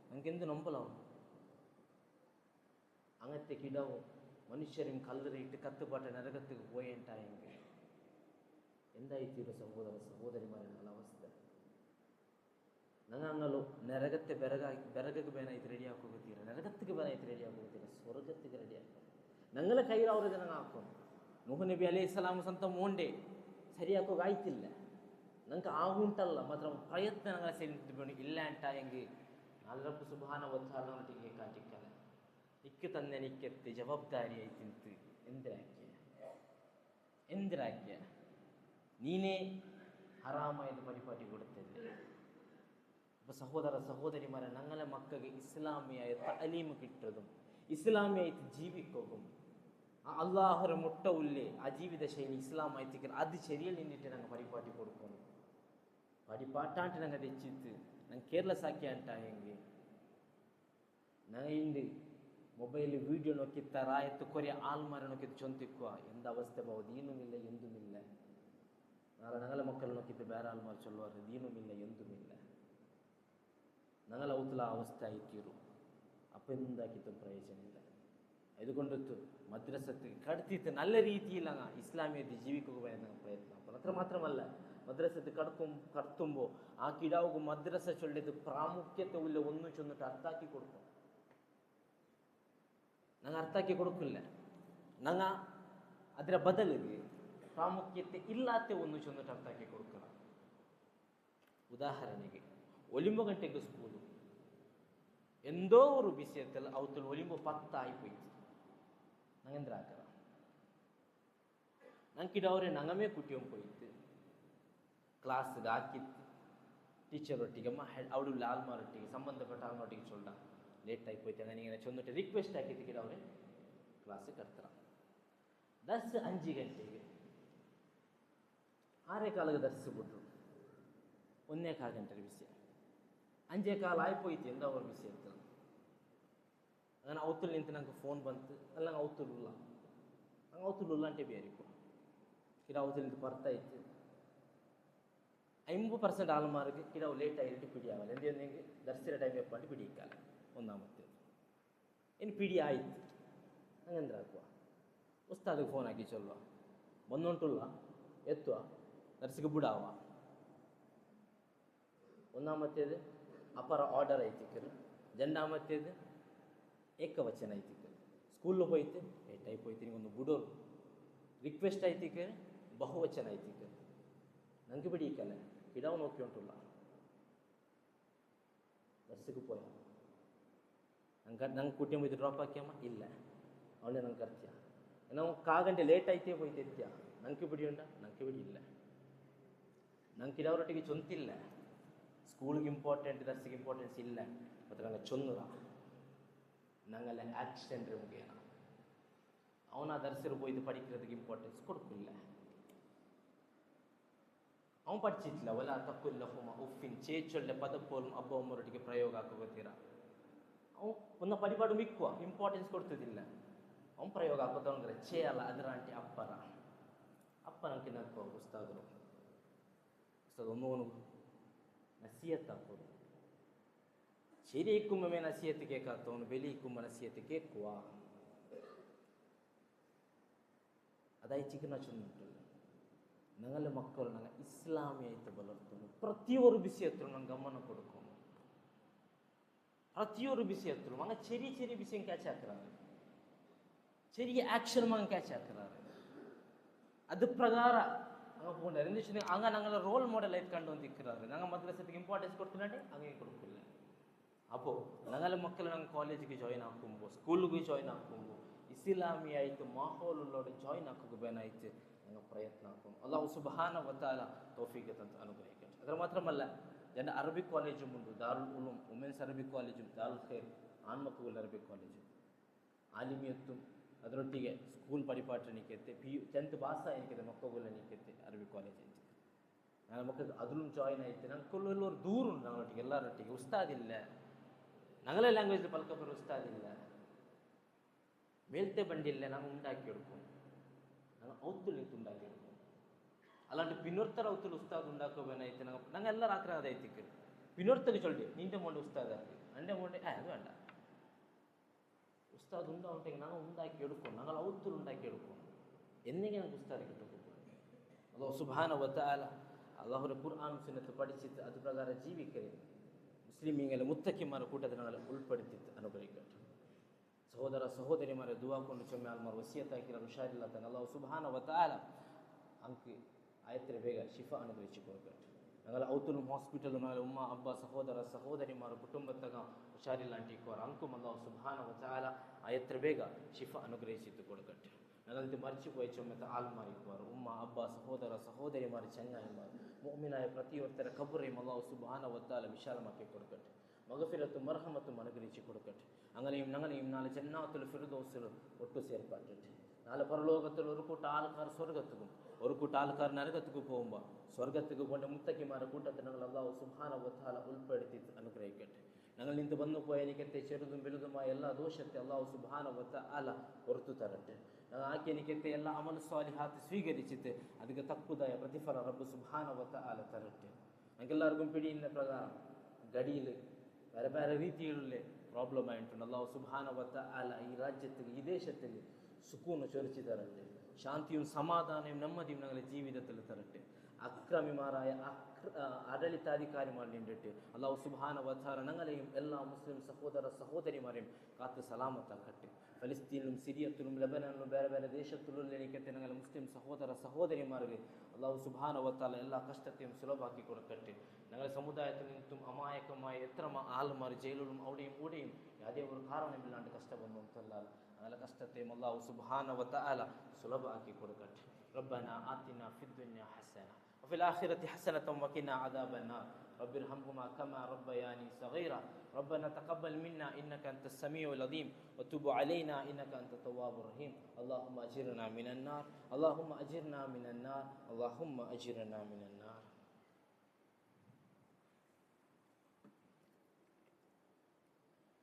നിങ്ങൾക്ക് എന്ത് നൊമ്പലാവും? അങ്ങനത്തെ കിടാവും മനുഷ്യരും കല്ലറിയിട്ട് കത്തുപാട്ട നരകത്തിൽ പോയിട്ടായെങ്കിൽ എന്തായിത്തീരും സഹോദര സഹോദരിമാരെ ഞങ്ങളുടെ അവസ്ഥ? ഞങ്ങൾ നരകത്തെ ಬೆರಗಕ್ಕೆ ಬೇನಾಯ್ತು ರೆಡಿ ಹಾಕೋಗತ್ತೀರ, ನರಗತ್ತಿಗೆ ಬೇನಾಯ್ತು ರೆಡಿ ಹಾಕೋಗತ್ತೀರ, ಸ್ವರ್ಗತ್ತಿಗೆ ರೆಡಿ ಹಾಕೋ. ഞങ്ങളെ കയ്യിൽ ಅವ್ರಿಗೆ ഞങ്ങൾ ಹಾಕೋಣ. ನೂಹ್ ನಬಿ ಅಲೈಹಿ ಸಲಾಮ್ ಸ್ವಂತ ಮೋಂಡೆ ಸರಿ ಹಾಕೋಕೆ ಆಯ್ತಿಲ್ಲ. ನಂಗೆ ಆಗುಂಟಲ್ಲ ಮಾತ್ರ ಪ್ರಯತ್ನ ഞങ്ങളെ ಸರಿ ಇಲ್ಲ ಅಂಟಾയെങ്കിൽ ರಬ್ಬ್ ಸುಬ್ಹಾನಹು ವ ತಆല ನೊಟ್ಟಿಗೆ ಕಾಟಿಕ್ಕಲ್ಲ. ഇക്ക് തന്നെ എനിക്കെത്തി ജവാബ്ദാരിയായി തിന്ത് എന്തിനാക്കിയ നീനെ ഹറാമായത് പരിപാടി കൊടുത്തല്ലേ. അപ്പോൾ സഹോദര സഹോദരിമാരെ, ഞങ്ങളെ മക്കൾക്ക് ഇസ്ലാമിയായ തഅലീം കിട്ടതും ഇസ്ലാമി ആയിട്ട് ജീവിക്കും അള്ളാഹുരെ മുട്ട ഉള്ളേ ആ ജീവിത ശൈലി ഇസ്ലാം ആയിട്ട് അത് ശരിയിൽ നിന്നിട്ട് ഞങ്ങൾ പരിപാടി കൊടുക്കണം പരിപാട്ടാണ്ട് ഞങ്ങൾ തെച്ചിത്ത് ഞങ്ങൾ കേരള സാക്കി ಅಂಟಾയെങ്കിൽ ഞങ്ങൾ ഉണ്ട് ಮೊಬೈಲ್ ವೀಡಿಯೋ ನೋಕ್ಕಿತ್ತಾರ ಆಯ್ತು ಕೊರೆ ಆಲ್ಮಾರ ನೋಕ್ಕಿದ್ದು ಚೊಂತಿಕ್ಕುವ ಎಂದ ಅವಸ್ಥೆ ಬಾವು ದೀನುಮಿಲ್ಲ ಎಂದುಮಿಲ್ಲ ನಾಳೆ ഞങ്ങളെ ಮಕ್ಕಳು ನೋಕ್ಕಿದ್ದು ಬೇರೆ ಆಲ್ಮಾರು ಚೊಲ್ಲುವಾರು ದೀನುಮಿಲ್ಲ ಎಂದುಮಿಲ್ಲ ഞങ്ങളെ ಔತಲ ಅವಸ್ಥೆ ಆಯ್ತಿರು ಅಪ್ಪ ಎಂದಾಕಿತ್ತು ಪ್ರಯೋಜನ ಇಲ್ಲ ಇದುಕೊಂಡಿತ್ತು ಮದ್ರಸಕ್ಕೆ ಕಡ್ತಿತ್ತು നല്ല രീതിയിൽ ഇസ്ലാമിയത് ജീവിക്കുക പ്രയತ್ನ അത്ര മാത്രമല്ല മദ്രസത്ത് കടത്തുമ്പോൾ ആ കിടാവുക മദ്രസ ചൊല്ലിയത് പ്രാമുഖ്യത്തെ ഉള്ള ഒന്നും ചൊന്നിട്ട് അർത്ഥാക്കി കൊടുക്കും ನಂಗೆ ಅರ್ಥಾಕಿ ಕೊಡೋಕ್ಕಿಲ್ಲ ನಂಗೆ ಅದರ ಬದಲಿಗೆ ಪ್ರಾಮುಖ್ಯತೆ ಇಲ್ಲತ್ತೆ ಒಂದು ಚೊಂದಟ್ಟು ಅರ್ಥಾಕಿ ಕೊಡ್ಕಲ್ಲ ಉದಾಹರಣೆಗೆ ಒಲಿಂಬ ಗಂಟೆಗೆ ಸ್ಕೂಲು ಎಂದೋ ஒரு விஷயத்தில் அவத்துல ஒலிம்பு 10 ஆயிப்போயிடுச்சு நாங்கள் எந்த ஆக்கிறோம் ನಂಗೆ ಅವರೇ ನಂಗಮೇ ಕುಟಿಯಂ போயிட்டு ಕ್ಲಾಸ್ಗೆ ಹಾಕಿತ್ತು ಟೀಚರ್ ಒಟ್ಟಿಗೆ ಅವಳು ಆಲ್ಮಾರೊಟ್ಟಿಗೆ ಸಂಬಂಧಪಟ್ಟ ಆಲ್ಮಾರೊಟ್ಟಿಗೆ சொல்லிட்டான் ಲೇಟ್ ಆಯ್ತು ನನಗೆ ಚೊಂದೊಟ್ಟೆ ರಿಕ್ವೆಸ್ಟ್ ಹಾಕಿದ್ದಕ್ಕೆ ಅವರೇ ಕ್ಲಾಸಿಗೆ ಕರ್ತಾರೆ ದರ್ಸ್ 5 ಗಂಟೆಗೆ 6:15 ದರ್ಸ್ ಬಿಟ್ರು 1:15 ಗಂಟೆ ವಿಷಯ 5:15 ಆಯ್ಪೋಯ್ತು ಎಂದ ಅವ್ರ ವಿಷಯ ಇತ್ತು ನಾನು ಅವತ್ತಲ್ಲಿ ನಿಂತು ನಂಗೆ ಫೋನ್ ಬಂತು ಅಲ್ಲ ನಂಗೆ ಅವತ್ತಲ್ಲ ಅಂಟೆ ಬೇರಿಕು ಕಿಡ ಅವತ್ತಲ್ಲಿ ನಿಂತು ಬರ್ತಾ ಇತ್ತು 50% ಆಲ್ಮಾರ್ಗೆ ಕಿಡವು ಲೇಟ್ ಆಗಿಟ್ಟು ಪಿಡಿ ಆಗಲ್ಲ ಎಂದೇನೆಂಗೆ ದರ್ಸಿರ ಟೈಮ್ ಎಪ್ಪಂಡು ಪಿಡಿ ಇಕ್ಕಲ್ಲ ഒന്നാമത്തെ ഇനി പിടി ആയിട്ട് അങ്ങനെ എന്താക്കുക ഉസ്താദിಗೆ ಫೋನ್ ಹಾಕಿ ಚೊಲ್ವ ಬಂದುಂಟುಲ್ಲ ಎತ್ತುವ ನರ್ಸಿಗೆ ಬಿಡಾವ ഒന്നാമത്തേത് ಅಪರ ಆರ್ಡರ್ ಐತಿಕ್ಕರು ಜಂಡಾಮತ್ತೇದು ಏಕವಚನ ಐತಿಕ್ಕರು ಸ್ಕೂల్లో పోయితే ಲೇಟ್ అయిపోయితే ನಿಗೊಂದು ಬಿಡೋರು ರಿಕ್ವೆಸ್ಟ್ ಐತಿಕ್ಕರು ಬಹುವಚನ ಐತಿಕ್ಕರು ನಂಗೆ ಬಿಡಿಕಲ್ಲ ಕಿಡವು ನೋಕಿ ಉಂಟುಲ್ಲ ನರ್ಸಿಗೆ ಪೋಯ ನಂಗೆ ಕುಟುಂಬ ಇದು ಡ್ರಾಪ್ ಹಾಕ್ಯಮ್ಮ ಇಲ್ಲ ಅವಳೇ ನಂಗೆ ಕರ್ತ್ಯ ನಾವು 1 ಗಂಟೆ ಲೇಟ್ ಆಯ್ತೇ ಹೋಯ್ತಿದ್ಯ ನಂಗೆ ಬಿಡಿ ಉಂಡ ನಂಗೆ ಬಿಡಿ ಇಲ್ಲ ನಂಗೆ ಕಿಡವರೊಟ್ಟಿಗೆ ಚೊಂತಿಲ್ಲ ಸ್ಕೂಲ್ಗೆ ಇಂಪಾರ್ಟೆಂಟ್ ದರ್ಸಿಗೆ ಇಂಪಾರ್ಟೆನ್ಸ್ ಇಲ್ಲ ಮತ್ತು ನಂಗೆ ಚೊಂದುರ ನಂಗೆಲ್ಲ ಆಕ್ಸಿಡೆಂಟ್ ಮುಗಿಯನ ಅವನ ದರ್ಸಿರು போய் படிக்கிறதுக்கு ಇಂಪಾರ್ಟೆನ್ಸ್ ಕೊಡ್ಕಿಲ್ಲ ಅವನು പഠിച്ചിട്ടില്ല ಒಲ ತಕ್ಕುಲ್ಲಹುಮ ಉಫಿನ್ ಚೇಚೊಳ್ಳೆ ಪದಪೋಲು ಅಬ್ಬ ಒಮ್ಮರೊಟ್ಟಿಗೆ ಪ್ರಯೋಗ ಹಾಕೋತೀರ ಅವನು ಒಂದು ಪರಿಪಾಡು ಮಿಕ್ಕುವ ಇಂಪಾರ್ಟೆನ್ಸ್ ಕೊಡ್ತಿದ್ದಿಲ್ಲ ಅವನು ಪ್ರಯೋಗ ಹಾಕೋತವನಿಗೆ ಚೇ ಅಲ್ಲ ಅದರಂಟಿ ಅಪ್ಪನಂಗೆ ನಕ್ಕೋ ಉಸ್ತಾದರು ಒಮ್ಮವನು ನಸೀಹತ್ ಹಾಕೋದು ശരിക്കുമ്പമേ നസീഹത്ത് കേൾക്കാത്തവന് വെളിയിക്കുമ്പോൾ നസീഹത്ത് കേൾക്കുക അതായിച്ചിക്കുന്ന ചൊന്നിട്ടില്ല ഞങ്ങളുടെ മക്കൾ ഞങ്ങൾ ഇസ്ലാമിയായിട്ട് വളർത്തുന്നു ಪ್ರತಿಯೊಂದು ವಿಷಯത്തിലും ನಾವು ಗಮನ ಕೊಡ್ಕೊಂಡು ಪ್ರತಿಯೊಂದು ವಿಷಯത്തിലും അങ്ങനെ ചെറിയ ചെറിയ വിഷയം ക്യാച്ച് ആക്കുறாரு ചെറിയ ആക്ഷനും അങ്ങ് ക്യാച്ച് ആക്കുறாரு അത് പ്രകാരം അങ്ങ് പോകണ്ട എന്ന് വെച്ചിട്ടുണ്ടെങ്കിൽ അങ്ങ് ഞങ്ങളെ റോൾ മോഡലായിട്ട് കണ്ടുകൊണ്ടിരിക്കുறாரு ഞങ്ങൾ മദ്രസത്തിക്ക് ഇമ്പോർട്ടൻസ് കൊടുക്കുന്നുണ്ട് അങ്ങനെ കൊടുക്കില്ല അപ്പോൾ ഞങ്ങളുടെ മക്കൾ ഞങ്ങൾ കോളേജിಗೆ ಜಾಯಿನ್ ಹಾಕುമ്പോൾ ಸ್ಕೂಲ್ಗೆ ಜಾಯಿನ್ ಹಾಕುമ്പോൾ ಇಸ್ಲಾಮಿ ಆಯಿತು ಮಾಹೋಲುಳ್ಳೋടെ ಜಾಯಿನ್ ಹಾಕೋಬೇನಾಯ್ತು ഞങ്ങൾ പ്രയത്നം ആക്കും അല്ലാഹു സുബ്ഹാനഹു വ തആല തൗഫീഖ് തന്ന് അനുഗ്രഹിക്കട്ടെ ಅದರ ಮಾತ್ರമല്ല ಜನ ಅರಬಿಕ್ ಕಾಲೇಜും ഉണ്ട് ദാറുൽ ഉലൂം വുമൻസ് അറബിക് കോളേജും ദാറുൽ ഖൈർ ആൺമക്കളുടെ അറബിക് കോളേജും ആലിമിയത്തും ಅದರೊಟ್ಟಿಗೆ ಸ್ಕೂಲ್ ಪರಿಪಾಠ ನಿಕ್ಕತ್ತೆ ಟೆಂತ್ ಪಾಸ್ ಆಯ್ಕೆ ಮಕ್ಕಳು ನಿಕ್ಕತ್ತೆ ಅರಬಿಕ್ ಕಾಲೇಜ್ ಅಂತ ನನ್ನ ಮಕ್ಕಳು ಅದ್ರೂ ಜಾಯಿನ್ ಆಯ್ತು ನಂಗೆ ಎಲ್ಲರೂ ದೂರ ಉಂಟು ನನ್ನೊಟ್ಟಿಗೆ ಎಲ್ಲರೊಟ್ಟಿಗೆ ಉಸ್ತಾದಿಲ್ಲ ഞങ്ങളെ ലാംഗ്വേജിൽ പലക്കപ്പുറം ഉസ്താദില്ല മേലത്തെ ബണ്ടില്ല ഞങ്ങൾ ഉണ്ടാക്കിയെടുക്കും ഞങ്ങൾ ഔത്തുൽ ഉണ്ടാക്കിയെടുക്കും അല്ലാണ്ട് പിന്നൊരുത്തര ഔത്തുൽ ഉസ്താദ് ഉണ്ടാക്കുവാനായിട്ട് ഞങ്ങൾ എല്ലാവരും ആഗ്രഹം അതായിത്തേക്ക് പിന്നൊരുത്തര് ചൊല്ലി നിന്റെ മോണ്ട് ഉസ്താദാക്കി എൻ്റെ മോണ്ട് അത് വേണ്ട ഉസ്താദ് ഉണ്ടാവുണ്ടെങ്കിൽ ഞങ്ങൾ ഉണ്ടാക്കിയെടുക്കും ഞങ്ങൾ ഔത്തുൽ ഉണ്ടാക്കിയെടുക്കും എന്നെങ്കിൽ ഞങ്ങൾക്ക് ഉസ്താദ് കിട്ടും അല്ലാഹു സുബ്ഹാനഹു വ തആല അല്ലാഹുവിന്റെ ഖുർആൻ സുന്നത്ത് പഠിച്ചിട്ട് അത് പ്രകാരം ജീവിക്കരുത് ಮುಸ್ಲಿಮೀಗಳ ಮುತ್ತಕಿಮಾರ ಕೂಟದ ನಾಳೆ ಉಳ್ಪಡುತ್ತಿತ್ತು ಅನುಗ್ರಹಿಕಟ್ಟು ಸಹೋದರ ಸಹೋದರಿಮಾರ ದುವಾಕೊಂಡು ಚೊಮ್ಮೆ ಆಲ್ಮಾರು ವಸಿಯತ್ತಾಕಿರೋ ಹುಷಾರಿಲ್ಲ ತನ್ನ ಅಲ್ಲಾಹು ಸುಬ್ಹಾನಹು ವ ತಆಲ ಅಂಕಿ ಆಯತ್ತರ ಬೇಗ ಶಿಫಾ ಅನುಗ್ರಹಿಸಿಕೊಡ್ಕಟ್ಟು ഞങ്ങൾ ഔത്തുലും ഹോസ്പിറ്റലും നാളെ ഉമ്മ അബ്ബ സഹോദര സഹോദരിമാർ കുടുംബത്തക ಹುಷಾರಿಲ್ಲಾಂಟಿಕೋರು ಅಂಕುം ಅಲ್ಲಾಹು ಸುಬ್ಹಾನಹು ವ ತಆಲ ಆಯತ್ತರ ಬೇಗ ಶಿಫಾ ಅನುಗ್ರಹಿಸಿದ್ದು ಕೊಡ್ಕಟ್ಟು ഞങ്ങൾക്ക് മരിച്ചുപോയി ചുമത്ത് ആൽമാരിക്കുവാർ ഉമ്മ അബ്ബ സഹോദര സഹോദരിമാർ ചങ്ങായിമാർ മുഅ്മിനായ പ്രതിയൊരുത്തര ഖബറേയും അല്ലാഹു സുബ്ഹാനഹു വ തആല വിശാലമാക്കി കൊടുക്കട്ടെ മഗ്ഫിറത്തും മർഹമത്തും അനുഗ്രഹിച്ച് കൊടുക്കട്ടെ. അങ്ങനെയും ഞങ്ങളെയും നാളെ ജന്നാത്തുൽ ഫിർദൗസിൽ ഒട്ടു ചേർപ്പാറ്റട്ടെ. നാളെ പരലോകത്തിൽ ഒരു കൂട്ടം ആൾക്കാർ സ്വർഗത്തുക്കും ഒരു കൂട്ടം ആൾക്കാർ നരകത്തുക്ക് പോകുമ്പോൾ സ്വർഗത്തുക്ക് കൊണ്ട് മുത്തക്കിമാരുടെ കൂട്ടത്തിൽ ഞങ്ങൾ അല്ലാഹു സുബ്ഹാനഹു വ തആല ഉൾപ്പെടുത്തി അനുഗ്രഹിക്കട്ടെ. ഞങ്ങൾ ഇന്ന് വന്നു പോയ എനിക്കത്തെ ചെറുതും വലുതുമായ എല്ലാ ദോഷത്തെ അല്ലാഹു സുബ്ഹാനഹു വ തആല പുറത്തു തരട്ടെ. ഞങ്ങൾ ആക്കി എനിക്കത്തെ എല്ലാ അമൽ സ്വാലിഹാത്ത് സ്വീകരിച്ചിട്ട് അതിന് തക്കുതായ പ്രതിഫലം റബ്ബ് സുബ്ഹാനഹു വ തആല തരട്ടെ. ഞങ്ങൾക്കെല്ലാവർക്കും പിടിയുന്ന പ്രകാരം ഗടിയിൽ വേറെ വേറെ രീതിയിലുള്ള പ്രോബ്ലം ആയിട്ടുണ്ട്. അല്ലാഹു സുബ്ഹാനഹു വ തആല ഈ രാജ്യത്തിൽ ഈ ദേശത്തിൽ സുക്കൂണ് ചൊരിച്ചു തരട്ടെ. ശാന്തിയും സമാധാനവും നെമ്മതിയും ഞങ്ങളുടെ ജീവിതത്തിൽ തരട്ടെ. അക്രമിമാരായ ആഡളിതാധികാരിമാർ നിന്നിട്ട് അല്ലാഹു സുബ്ഹാനഹു വ തആല ഞങ്ങളെയും എല്ലാ മുസ്ലിം സഹോദര സഹോദരിമാരെയും കാത്ത് സലാമത്താക്കട്ടെ. ഫലസ്തീനിലും സിറിയത്തിലും ലബനാനിലും വേറെ വേറെ ദേശത്തിലുള്ള എനിക്കത്തെ ഞങ്ങൾ മുസ്ലിം സഹോദര സഹോദരിമാർക്ക് അല്ലാഹു സുബ്ഹാനഹു വ തആല എല്ലാ കഷ്ടത്തെയും സുലഭാക്കി കൊടുക്കട്ടെ. ഞങ്ങളുടെ സമുദായത്തിൽ നിന്നും അമായകമായ എത്ര ആൾമാർ ജയിലിലും അവിടെയും ഇവിടെയും യാതൊരു ഒരു കാരണമില്ലാണ്ട് കഷ്ടപ്പെടുന്നു അല്ലാൽ അങ്ങനെ കഷ്ടത്തെയും അല്ലാഹു സുബ്ഹാനഹു വ തആല സുലഭാക്കി കൊടുക്കട്ടെ. ربنا آتنا في الدنيا حسنة وفي الآخرة حسنة وقنا عذاب النار رب ارحمهما كما ربياني صغيرا ربنا تقبل منا إنك أنت السميع العليم وتب علينا إنك أنت التواب الرحيم اللهم أجرنا من النار اللهم أجرنا من النار اللهم أجرنا من النار.